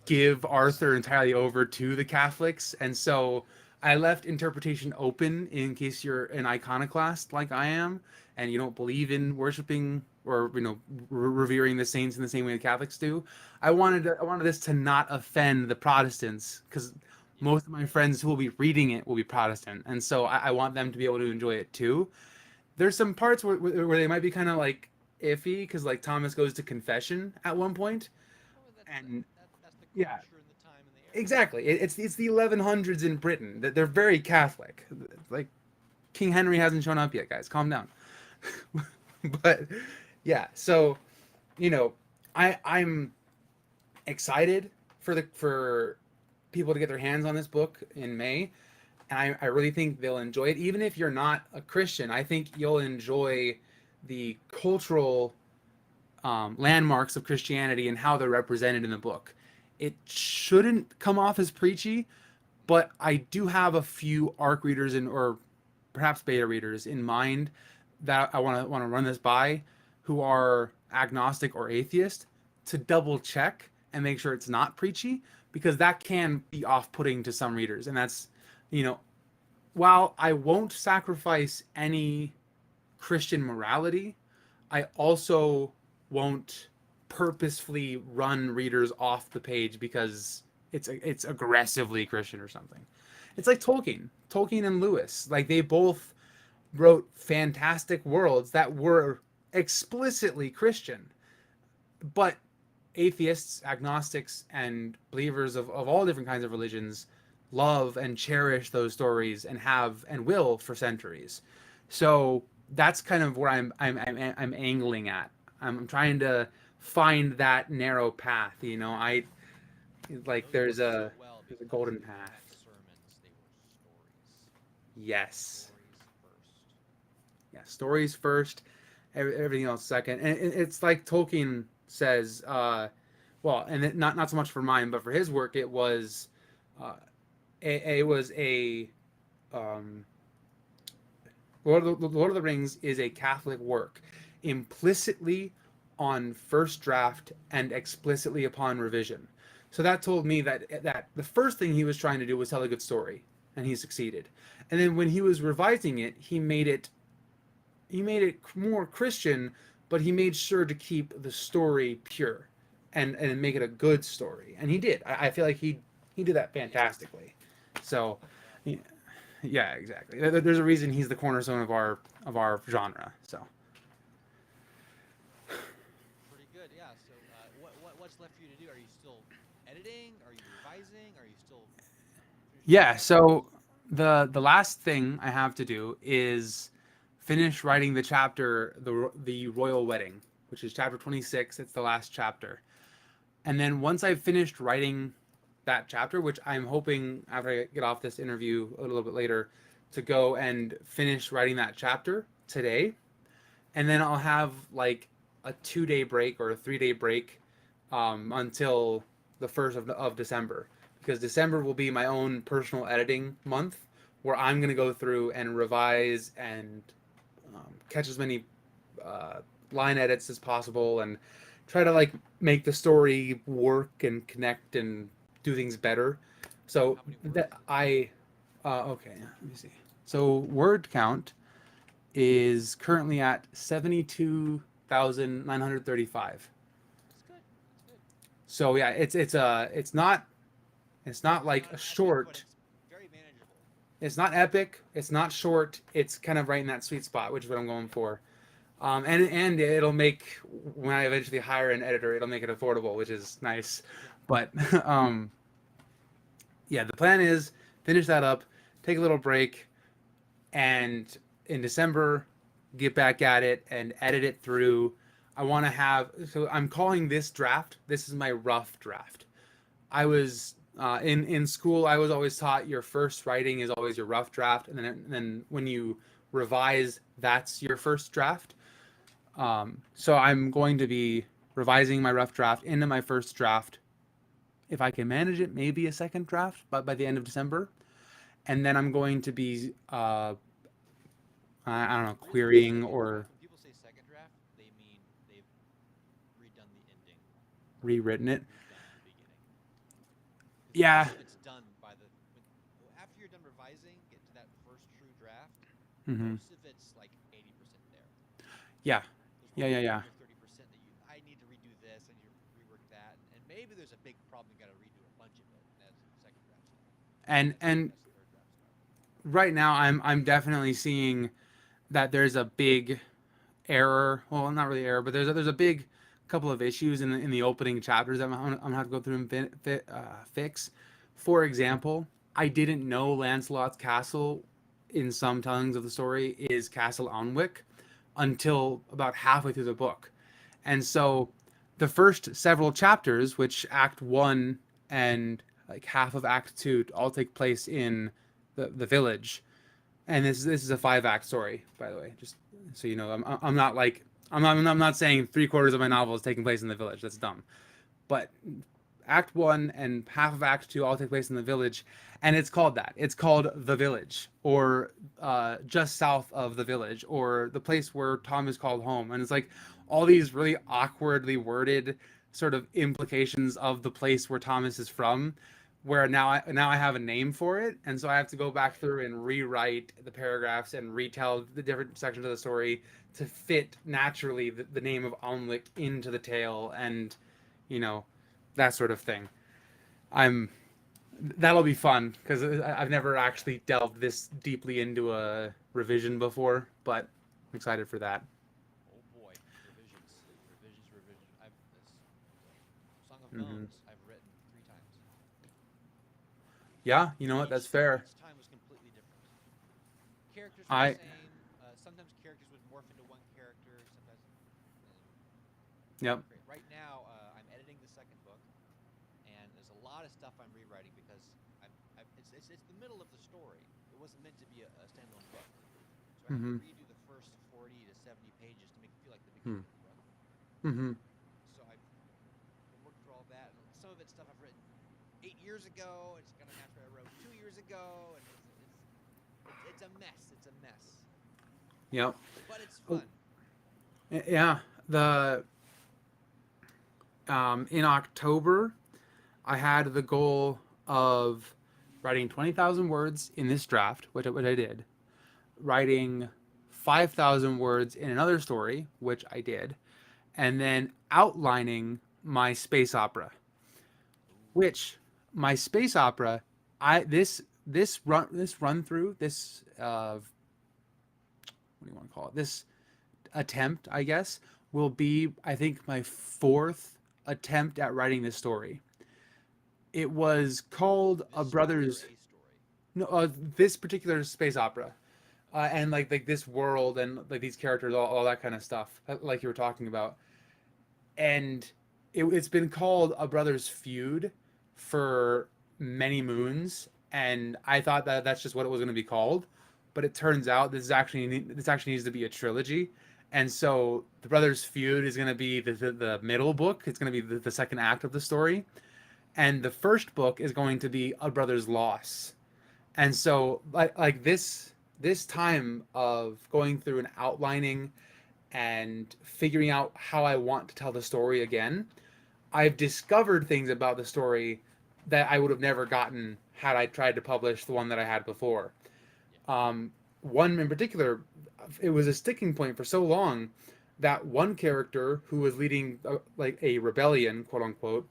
Speaker 1: give Arthur entirely over to the Catholics. And so I left interpretation open in case you're an iconoclast like I am and you don't believe in worshiping or revering the saints in the same way the Catholics do. I wanted this to not offend the Protestants because
Speaker 2: Yeah.
Speaker 1: most of my friends who will be reading it will be Protestant, and so I want them to be able to enjoy it too. There's some parts where they might be kind of like iffy because like Thomas goes to confession at one point,
Speaker 2: Well,
Speaker 1: and
Speaker 2: that's the
Speaker 1: yeah,
Speaker 2: culture and the time and the era.
Speaker 1: exactly. It's the 1100s in Britain. They're very Catholic. Like King Henry hasn't shown up yet, guys. Calm down. But yeah, so you know, I'm excited for people to get their hands on this book in May, and I really think they'll enjoy it. Even if you're not a Christian, I think you'll enjoy the cultural landmarks of Christianity and how they're represented in the book. It shouldn't come off as preachy, but I do have a few ARC readers or perhaps beta readers in mind that I want to run this by, who are agnostic or atheist, to double check and make sure it's not preachy, because that can be off-putting to some readers, and that's you know while I won't sacrifice any Christian morality, I also won't purposefully run readers off the page because it's aggressively Christian or something. It's
Speaker 2: Yeah.
Speaker 1: like Tolkien and Lewis. Like they both wrote fantastic worlds that were explicitly Christian, but atheists, agnostics, and believers of all different kinds of religions love and cherish those stories and have and will for centuries. So that's kind of where I'm angling at. I'm trying to find that narrow path. I like
Speaker 2: Those
Speaker 1: there's
Speaker 2: work so
Speaker 1: a
Speaker 2: well
Speaker 1: there's a
Speaker 2: because
Speaker 1: golden
Speaker 2: they were not
Speaker 1: path.
Speaker 2: sermons, they were stories.
Speaker 1: Yes.
Speaker 2: Stories first.
Speaker 1: Yeah. Stories first, everything else second. And it's like Tolkien says. Well, and not so much for mine, but for his work, uh, it was um, Lord of the Rings is a Catholic work, implicitly on first draft and explicitly upon revision. So that told me that the first thing he was trying to do was tell a good story, and he succeeded. And then when he was revising it, he made it more Christian, but he made sure to keep the story pure and make it a good story. And he did. I feel like he did that
Speaker 2: Yeah.
Speaker 1: fantastically. So,
Speaker 2: Yeah.
Speaker 1: yeah, exactly. There's a reason he's the cornerstone of our genre. So,
Speaker 2: Pretty good. Yeah. So, what's left for you to do? Are you still editing? Are you revising? Are you still finishing up
Speaker 1: yeah.
Speaker 2: chapters?
Speaker 1: So the last thing I have to do is finish writing the chapter, the royal wedding, which is chapter 26. It's the last chapter. And then once I've finished writing that chapter, which I'm hoping after I get off this interview a little bit later to go and finish writing that chapter today, and then I'll have like a 2 day break or a 3 day break until the first of December, because December will be my own personal editing month where I'm going to go through and revise and catch as many uh, line edits as possible and try to like make the story work and connect and do things better. So
Speaker 2: How many words
Speaker 1: that
Speaker 2: is it?
Speaker 1: okay, let me see. So word count is currently at 72,935.
Speaker 2: That's good. That's good.
Speaker 1: So yeah, it's not
Speaker 2: It's
Speaker 1: like
Speaker 2: not
Speaker 1: a
Speaker 2: epic, but
Speaker 1: short.
Speaker 2: it's very manageable.
Speaker 1: It's not epic. It's not short. It's kind of right in that sweet spot, which is what I'm going for. And it'll make, when I eventually hire an editor, it'll make it affordable, which is nice.
Speaker 2: Yeah.
Speaker 1: But um, yeah, the plan is finish that up, take a little break, and in December get back at it and edit it through. I want to have, so I'm calling this draft. This is my rough draft. I was in school. I was always taught your first writing is always your rough draft, and then when you revise, that's your first draft. So I'm going to be revising my rough draft into my first draft. If I can manage it, maybe a second draft, but by the end of December. And then I'm going to be, I don't know,
Speaker 2: When you say
Speaker 1: querying
Speaker 2: second
Speaker 1: or
Speaker 2: draft, when people say second draft, they mean they've redone the ending
Speaker 1: rewritten
Speaker 2: and
Speaker 1: it.
Speaker 2: redone the beginning. Because
Speaker 1: Yeah.
Speaker 2: most of it's done by after you're done revising, get to that first true draft.
Speaker 1: Hmm.
Speaker 2: Most of it's like 80% there.
Speaker 1: Yeah.
Speaker 2: There's
Speaker 1: Yeah.
Speaker 2: one
Speaker 1: Yeah.
Speaker 2: twenty
Speaker 1: Yeah.
Speaker 2: or 30% that I need to redo this, I need to rework that, and maybe there's a big problem you got to redo a bunch of it as second draft stuff.
Speaker 1: And
Speaker 2: As
Speaker 1: and
Speaker 2: third draft stuff.
Speaker 1: right now I'm definitely seeing that there's a big error. Well, not really error, but there's a big couple of issues in the opening chapters that I'm gonna have to go through and fix. For example, I didn't know Lancelot's castle in some tellings of the story is Castle Onwick until about halfway through the book, and so the first several chapters, which Act One and like half of Act Two, all take place in the village, and this is a 5 act story, by the way. Just so you know, I'm not like I'm not saying 3/4 of my novel is taking place in the village. That's dumb. But Act One and half of Act Two all take place in the village, and it's called that. It's called the village, or just south of the village, or the place where Tom is called home. And it's like all these really awkwardly worded sort of implications of the place where Thomas is from, where now I have a name for it, and so I have to go back
Speaker 2: Right.
Speaker 1: through and rewrite the paragraphs and retell the different sections of the story to fit naturally the name of Alnwick into the tale, and you know that sort of thing. I'm That'll be fun because I've never actually delved this deeply into a revision before, but I'm excited for that.
Speaker 2: Oh boy, revisions, revisions, revisions. I've this Song of
Speaker 1: Hmm.
Speaker 2: Bones. I've written 3 times.
Speaker 1: Yeah, you know what? That's fair.
Speaker 2: Each time was completely different. Characters were the
Speaker 1: I
Speaker 2: same. Sometimes characters would morph into one character. Sometimes,
Speaker 1: Yep.
Speaker 2: great. Right now, I'm editing the second book, and there's a lot of stuff I'm rewriting because it's the middle of the story. It wasn't meant to be a standalone book, so I have to
Speaker 1: Hmm.
Speaker 2: redo the first 40 to 70 pages to make it feel like the
Speaker 1: Hmm.
Speaker 2: beginning of the book.
Speaker 1: Hmm.
Speaker 2: So I've been working through all that, and some of it's stuff I've written 8 years ago. It's gonna match what I wrote 2 years ago, and it's a mess. It's a mess.
Speaker 1: Yep.
Speaker 2: but it's
Speaker 1: Oh,
Speaker 2: fun.
Speaker 1: yeah. The In October, I had the goal of writing 20,000 words in this draft, which I did. Writing 5,000 words in another story, which I did, and then outlining my space opera,
Speaker 2: Ooh,
Speaker 1: which my space opera, I this run through this what do you want to call it? This attempt, I guess, will be, I think, my fourth attempt at writing this story. It was called A
Speaker 2: this story or
Speaker 1: Brothers,
Speaker 2: a story?
Speaker 1: no, this particular space opera,
Speaker 2: Okay.
Speaker 1: and like this world and like these characters, all that kind of stuff, like you were talking about. And it's been called A Brothers Feud for many moons, and I thought that that's just what it was going to be called, but it turns out this actually needs to be a trilogy. And so the Brothers Feud is going to be the middle book. It's going to be the second act of the story, and the first book is going to be A Brother's Loss. And so this time of going through and outlining and figuring out how I want to tell the story again, I've discovered things about the story that I would have never gotten had I tried to publish the one that I had before.
Speaker 2: Yeah.
Speaker 1: One in particular, it was a sticking point for so long that one character who was leading like a rebellion, quote unquote,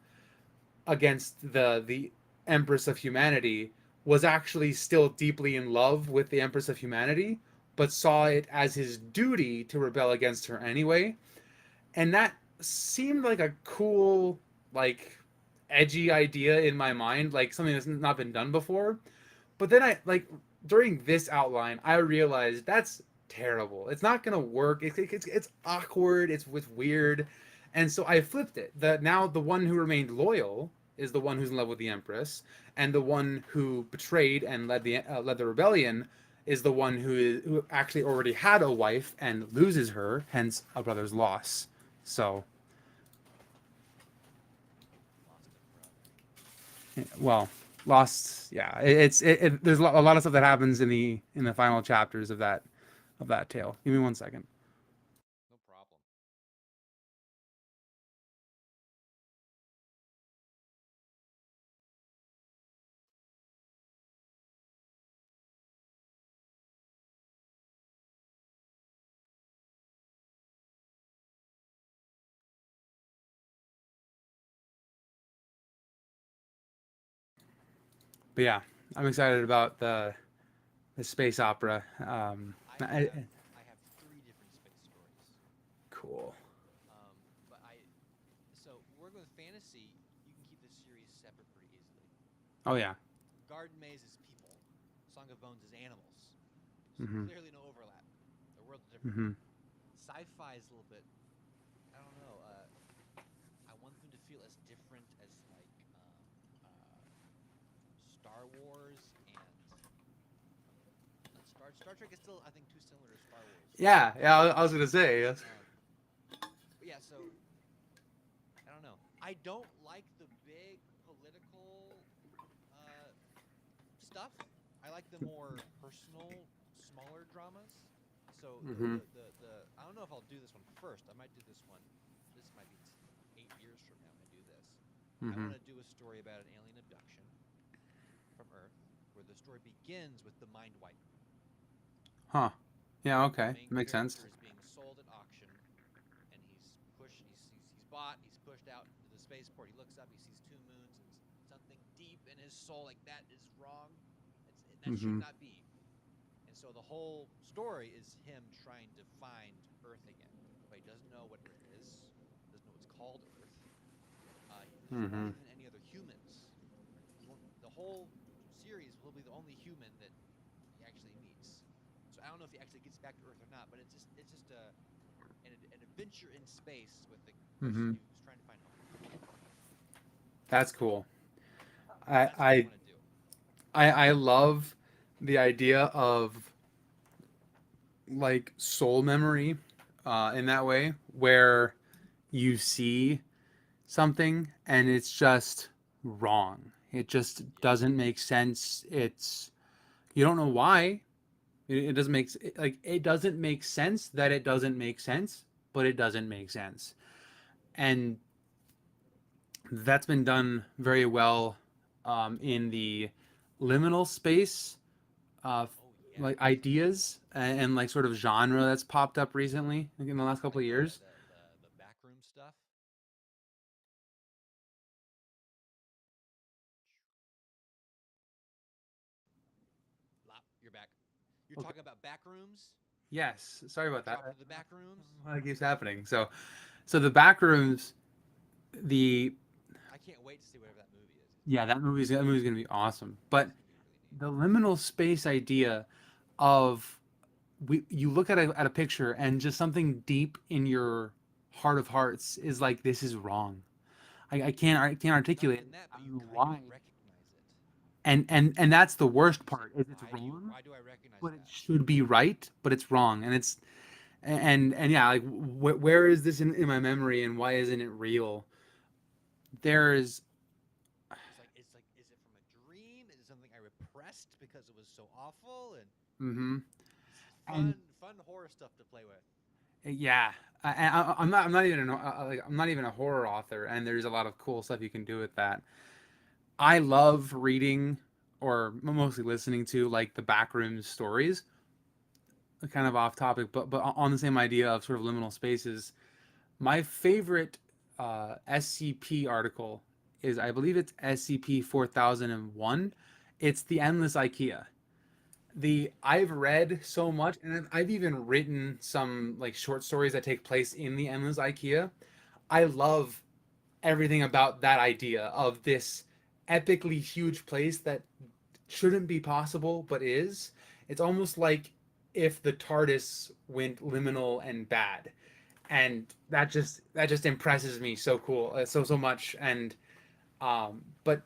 Speaker 1: against the Empress of Humanity was actually still deeply in love with the Empress of Humanity, but saw it as his duty to rebel against her anyway. And that seemed like a cool, like edgy idea in my mind, like something that's not been done before. But then I like during this outline, I realized that's terrible. It's not gonna work. It's awkward. It's weird, and so I flipped it. That now the one who remained loyal is the one who's in love with the Empress, and the one who betrayed and led the rebellion is the one who actually already had a wife and loses her, hence a brother's loss. So,
Speaker 2: Lost a brother.
Speaker 1: well, lost. Yeah, there's a lot of stuff that happens in the final chapters of that tale. Give me 1 second.
Speaker 2: No problem.
Speaker 1: But yeah, I'm excited about the space opera.
Speaker 2: I have three different space stories.
Speaker 1: Cool.
Speaker 2: But I so working with fantasy, you can keep this series separate pretty easily.
Speaker 1: Oh yeah.
Speaker 2: Garden Maze is people. Song of Bones is animals. So
Speaker 1: Mhm.
Speaker 2: clearly no overlap. The worlds are different.
Speaker 1: Mhm.
Speaker 2: Sci-fi is a little bit. I don't know. I want them to feel as different as like Star Wars and Star Trek is still I think too similar to Star Wars.
Speaker 1: Yeah. Yeah. I was gonna say. Yes.
Speaker 2: Um, but yeah, so I don't know. I don't like the big political stuff. I like the more personal, smaller dramas. So
Speaker 1: Mhm.
Speaker 2: I don't know if I'll do this one first. I might do this one. This might be 8 years from now when I do this. I
Speaker 1: Mhm.
Speaker 2: want to do a story about an alien abduction from Earth, where the story begins with the mind wipe.
Speaker 1: Huh. Yeah.
Speaker 2: The
Speaker 1: Okay.
Speaker 2: main
Speaker 1: Makes sense.
Speaker 2: character is being sold at auction, and he's bought. He's pushed out to the spaceport. He looks up. He sees two moons, and something deep in his soul, like that is wrong. That should
Speaker 1: Mhm.
Speaker 2: not be. And so the whole story is him trying to find Earth again, but he doesn't know what Earth is. Doesn't know what's called Earth. There
Speaker 1: Mhm.
Speaker 2: isn't any other humans. He won't. The whole series will be the only human that he actually meets. So I don't know if he actually gets back to Earth or not, but it's just an adventure in space with the person
Speaker 1: Mhm.
Speaker 2: who's trying to find home.
Speaker 1: That's cool.
Speaker 2: So
Speaker 1: I
Speaker 2: that's what I
Speaker 1: I
Speaker 2: want to do.
Speaker 1: I love the idea of like soul memory, in that way, where you see something and it's just wrong. It just
Speaker 2: Yeah.
Speaker 1: doesn't make sense. You don't know why, It doesn't make like it doesn't make sense that it doesn't make sense, but it doesn't make sense. And that's been done very well in the liminal space, uh,
Speaker 2: Oh
Speaker 1: like
Speaker 2: yes.
Speaker 1: ideas and like sort of genre that's popped up recently, like in the last couple
Speaker 2: Like
Speaker 1: of years.
Speaker 2: the backroom stuff. You're back. You're
Speaker 1: Okay.
Speaker 2: talking about back rooms.
Speaker 1: Yes. Sorry
Speaker 2: You
Speaker 1: about that.
Speaker 2: dropped to the back rooms.
Speaker 1: That keeps happening. So the back rooms, the
Speaker 2: I can't wait to see whatever that movie is.
Speaker 1: yeah, that movie's gonna be awesome. But
Speaker 2: It's gonna be really neat.
Speaker 1: the liminal space idea of you look at a picture and just something deep in your heart of hearts is like this is wrong. I can't
Speaker 2: Not
Speaker 1: articulate
Speaker 2: even that, but you kind of
Speaker 1: why.
Speaker 2: recognize it.
Speaker 1: And that's the worst
Speaker 2: It's like,
Speaker 1: part is it's wrong,
Speaker 2: why do I recognize
Speaker 1: but it
Speaker 2: that?
Speaker 1: should be right, but it's wrong, and it's and yeah, like where is this in my memory and why isn't it real? There's
Speaker 2: It's like, is it from a dream? Is it something I repressed because it was so awful? And
Speaker 1: mm-hmm.
Speaker 2: it's
Speaker 1: And
Speaker 2: fun horror stuff to play with.
Speaker 1: yeah, I'm not even like I'm not even a horror author, and there's a lot of cool stuff you can do with that. I love reading or mostly listening to like the backrooms stories, kind of off topic, but on the same idea of sort of liminal spaces. My favorite SCP article is, I believe it's SCP 4001. It's the Endless IKEA. The I've read so much, and I've even written some like short stories that take place in the Endless IKEA. I love everything about that idea of this epically huge place that shouldn't be possible but is. It's almost like if the TARDIS went liminal and bad, and that just impresses me so cool, so much. And but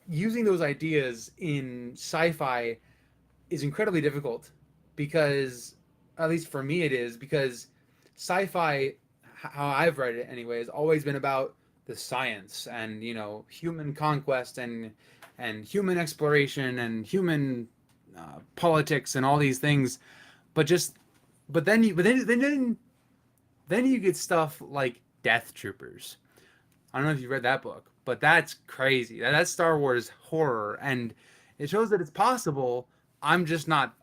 Speaker 1: using those ideas in sci-fi is incredibly difficult because, at least for me, it is because sci-fi, how I've read it anyway, has always been about the science and human conquest and human exploration and human politics and all these things. But just but then you but then you get stuff like Death Troopers. I don't know if you've read that book, but that's crazy. That's Star Wars horror, and it shows that it's possible. I'm just not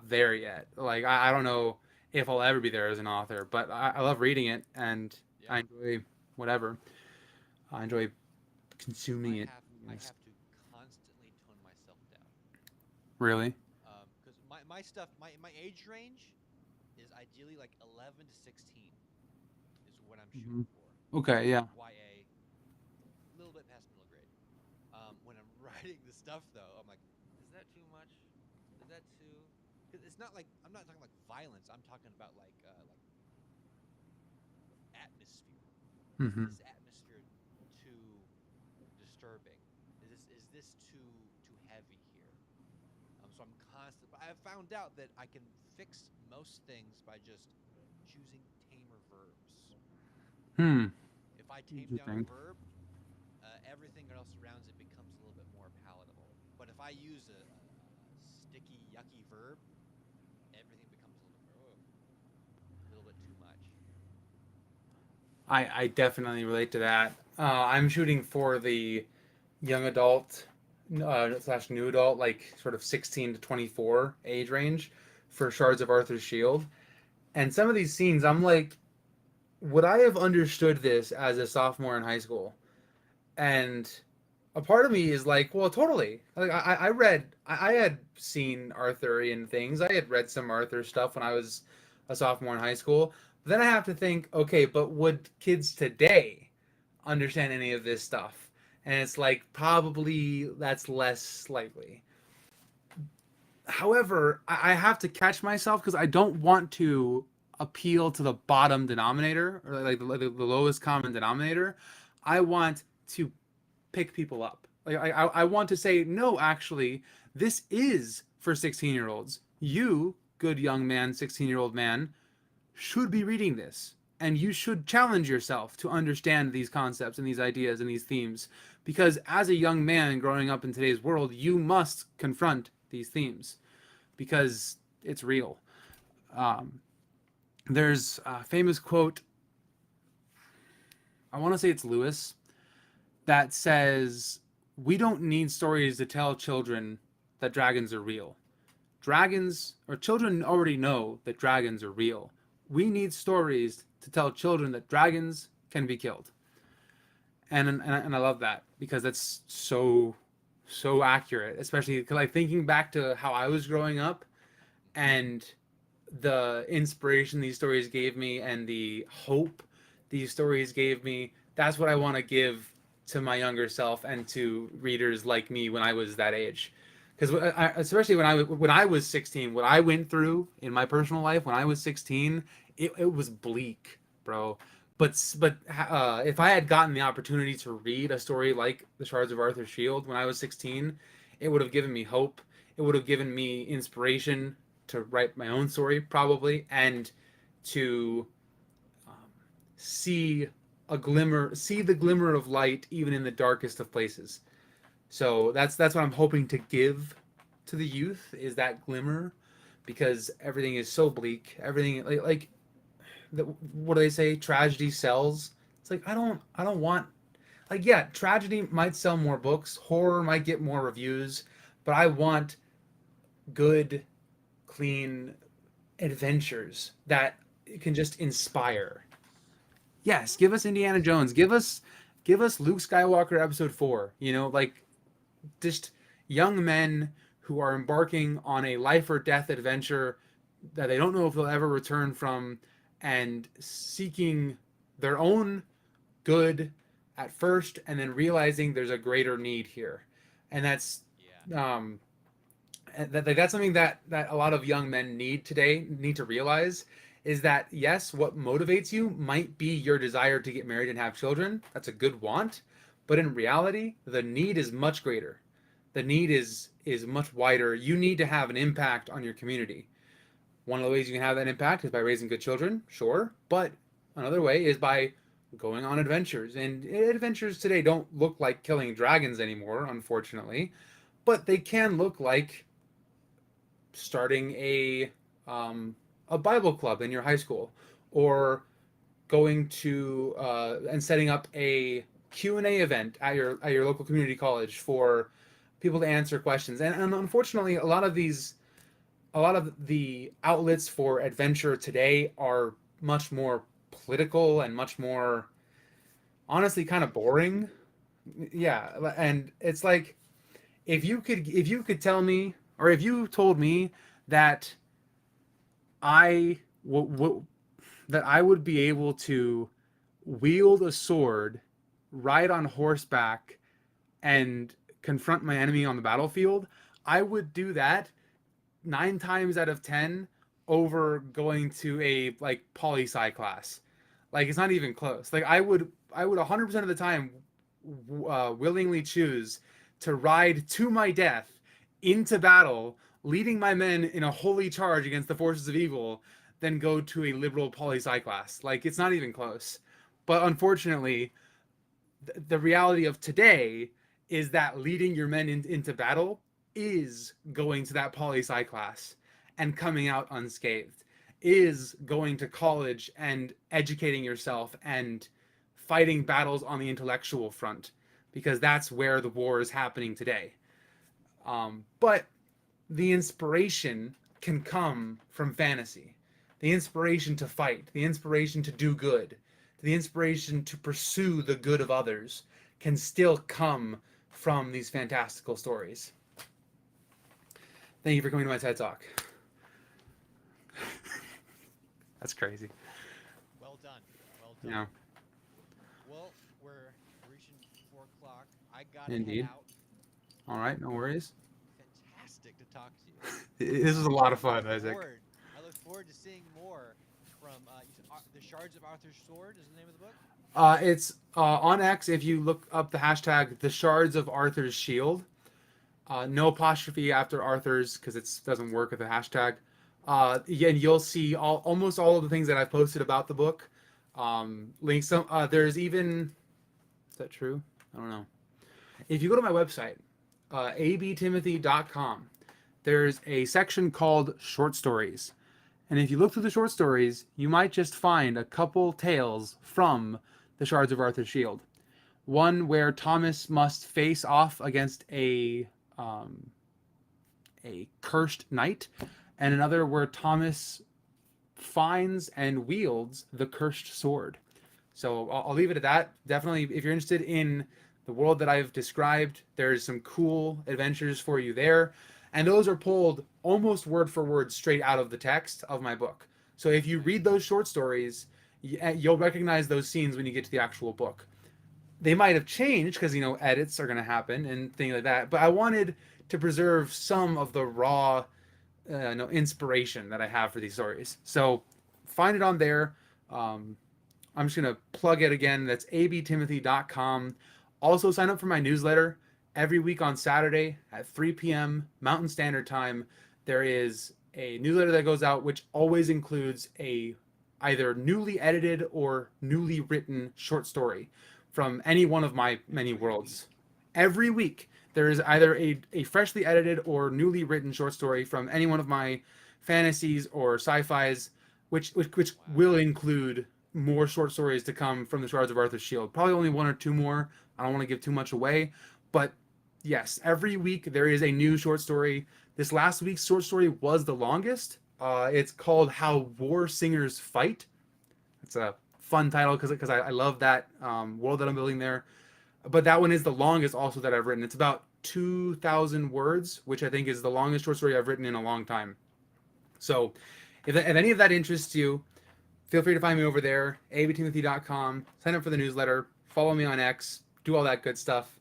Speaker 1: there yet. Like I don't know if I'll ever be there as an author, but I love reading it and
Speaker 2: Yeah,
Speaker 1: I enjoy whatever. I enjoy consuming it.
Speaker 2: I
Speaker 1: Yes.
Speaker 2: have to constantly tone myself down.
Speaker 1: Really?
Speaker 2: Because my stuff, my age range is ideally like 11 to 16 is what I'm
Speaker 1: Hmm.
Speaker 2: shooting for.
Speaker 1: Okay. Yeah.
Speaker 2: YA, a little bit past middle grade. When I'm writing the stuff though, I'm like, is that too much? Is that too? Because it's not like I'm not talking like violence. I'm talking about like atmosphere. Is
Speaker 1: Hmm.
Speaker 2: this atmosphere too disturbing? Is this too heavy here? So I'm constant. But I've found out that I can fix most things by just choosing tamer verbs.
Speaker 1: Hmm.
Speaker 2: If I tame down a
Speaker 1: Interesting.
Speaker 2: verb, everything else around it becomes a little bit more palatable. But if I use a sticky, yucky verb, everything becomes a little bit too much.
Speaker 1: I definitely relate to that. I'm shooting for the young adult slash new adult, like sort of 16 to 24 age range for Shards of Arthur's Shield. And some of these scenes, I'm like, would I have understood this as a sophomore in high school? And a part of me is like, well, totally. Like I had seen Arthurian things. I had read some Arthur stuff when I was a sophomore in high school. But then I have to think, okay, but would kids today understand any of this stuff? And it's like probably that's less likely. However, I have to catch myself because I don't want to appeal to the bottom denominator or like the lowest common denominator. I want to pick people up. Like I want to say, no, actually, this is for 16-year-olds. You, good young man, 16-year-old man, should be reading this. And you should challenge yourself to understand these concepts and these ideas and these themes. Because as a young man growing up in today's world, you must confront these themes. Because it's real. Um, there's a famous quote. I want to say it's Lewis that says, "We don't need stories to tell children that dragons are real. Dragons or children already know that dragons are real. We need stories to tell children that dragons can be killed." And I love that because that's so accurate, especially because like thinking back to how I was growing up and the inspiration these stories gave me and the hope these stories gave me. That's what I want to give to my younger self and to readers like me when I was that age. Because especially when I was 16, what I went through in my personal life when I was 16, it was bleak, bro. But if I had gotten the opportunity to read a story like The Shards of Arthur's Shield when I was 16, it would have given me hope. It would have given me inspiration to write my own story, probably, and to um, see see the glimmer of light even in the darkest of places. So that's what I'm hoping to give to the youth is that glimmer, because everything is so bleak. Everything like what do they say? Tragedy sells. It's like I don't want like yeah, tragedy might sell more books, horror might get more reviews, but I want good, clean adventures that can just inspire. Yes, give us Indiana Jones. Give us Luke Skywalker episode 4. You know, like just young men who are embarking on a life or death adventure that they don't know if they'll ever return from and seeking their own good at first and then realizing there's a greater need here. And
Speaker 2: Yeah.
Speaker 1: um that's something that a lot of young men need to realize is that yes, what motivates you might be your desire to get married and have children. That's a good want, but in reality, the need is much greater. The need is much wider. You need to have an impact on your community. One of the ways you can have that impact is by raising good children, sure, but another way is by going on adventures. And adventures today don't look like killing dragons anymore, unfortunately, but they can look like starting a Bible club in your high school, or going to and setting up a Q&A event at your local community college for people to answer questions. And unfortunately, a lot of the outlets for adventure today are much more political and much more honestly kind of boring. Yeah, and it's like if you could tell me or if you told me that I that I would be able to wield a sword, ride on horseback, and confront my enemy on the battlefield, I would do that 9 times out of 10 over going to a like poli sci class. Like it's not even close. Like I would 100% of the time willingly choose to ride to my death into battle, leading my men in a holy charge against the forces of evil, than go to a liberal poli sci class. Like it's not even close. But unfortunately, the reality of today is that leading your men into battle is going to that poli sci class and coming out unscathed, is going to college and educating yourself and fighting battles on the intellectual front, because that's where the war is happening today. But the inspiration can come from fantasy. The inspiration to fight, the inspiration to do good, the inspiration to pursue the good of others can still come from these fantastical stories. Thank you for coming to my TED Talk. That's crazy.
Speaker 2: Well done. Well
Speaker 1: You
Speaker 2: done.
Speaker 1: know,
Speaker 2: Well, we're reaching 4 o'clock. I gotta head
Speaker 1: indeed.
Speaker 2: out.
Speaker 1: All right, no worries.
Speaker 2: Fantastic to talk to you.
Speaker 1: This is a lot of
Speaker 2: I
Speaker 1: fun,
Speaker 2: look
Speaker 1: Isaac.
Speaker 2: forward. I look forward to seeing more from you said, the Shards of Arthur's Sword is the name of the book.
Speaker 1: It's on X. If you look up the hashtag "the Shards of Arthur's Shield," no apostrophe after Arthur's because it doesn't work with the hashtag. Yeah, and you'll see almost all of the things that I've posted about the book. Links. There's even is that true? I don't know. If you go to my website, abtimothy.com, there's a section called short stories. And if you look through the short stories, you might just find a couple tales from the Shards of Arthur's Shield. One where Thomas must face off against um, a cursed knight, and another where Thomas finds and wields the cursed sword. So I'll leave it at that. Definitely, if you're interested in the world that I've described, there's some cool adventures for you there. And those are pulled almost word for word straight out of the text of my book. So if you read those short stories, you'll recognize those scenes when you get to the actual book. They might have changed because, edits are going to happen and things like that. But I wanted to preserve some of the raw inspiration that I have for these stories. So find it on there. Um, I'm just going to plug it again. That's abtimothy.com. Also, sign up for my newsletter. Every week on Saturday at 3 p.m. Mountain Standard Time, there is a newsletter that goes out which always includes a either newly edited or newly written short story from any one of my many worlds. Every week, there is either a freshly edited or newly written short story from any one of my fantasies or sci-fis, which will
Speaker 2: Wow.
Speaker 1: include more short stories to come from the Shards of Arthur's Shield. Probably only one or two more. I don't want to give too much away, but yes, every week there is a new short story. This last week's short story was the longest. It's called "How War Singers Fight." It's a fun title because I love that world that I'm building there. But that one is the longest also that I've written. It's about 2,000 words, which I think is the longest short story I've written in a long time. So if any of that interests you, feel free to find me over there, abtimothy.com. Sign up for the newsletter, follow me on X, do all that good stuff.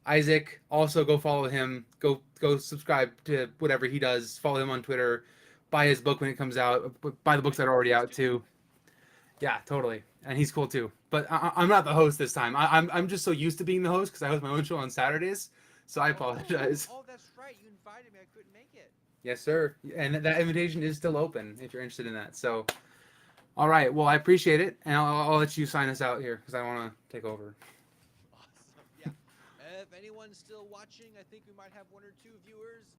Speaker 1: Isaac, also go follow him. Go subscribe to whatever he does. Follow him on Twitter. Buy his book when it comes out. Buy the books
Speaker 2: I
Speaker 1: that are
Speaker 2: know
Speaker 1: already
Speaker 2: he's
Speaker 1: out
Speaker 2: doing
Speaker 1: too. Yeah, totally. And he's cool too. But I'm not the host this time. I'm just so used to being the host because I host my own show on Saturdays. So I
Speaker 2: Oh,
Speaker 1: apologize.
Speaker 2: oh, that's right. You invited me. I couldn't make it.
Speaker 1: Yes, sir. And that invitation is still open if you're interested in that. So, all right. Well, I appreciate it, and I'll let you sign us out here because I want to take over.
Speaker 2: Awesome. Yeah. If anyone's still watching, I think we might have one or two viewers.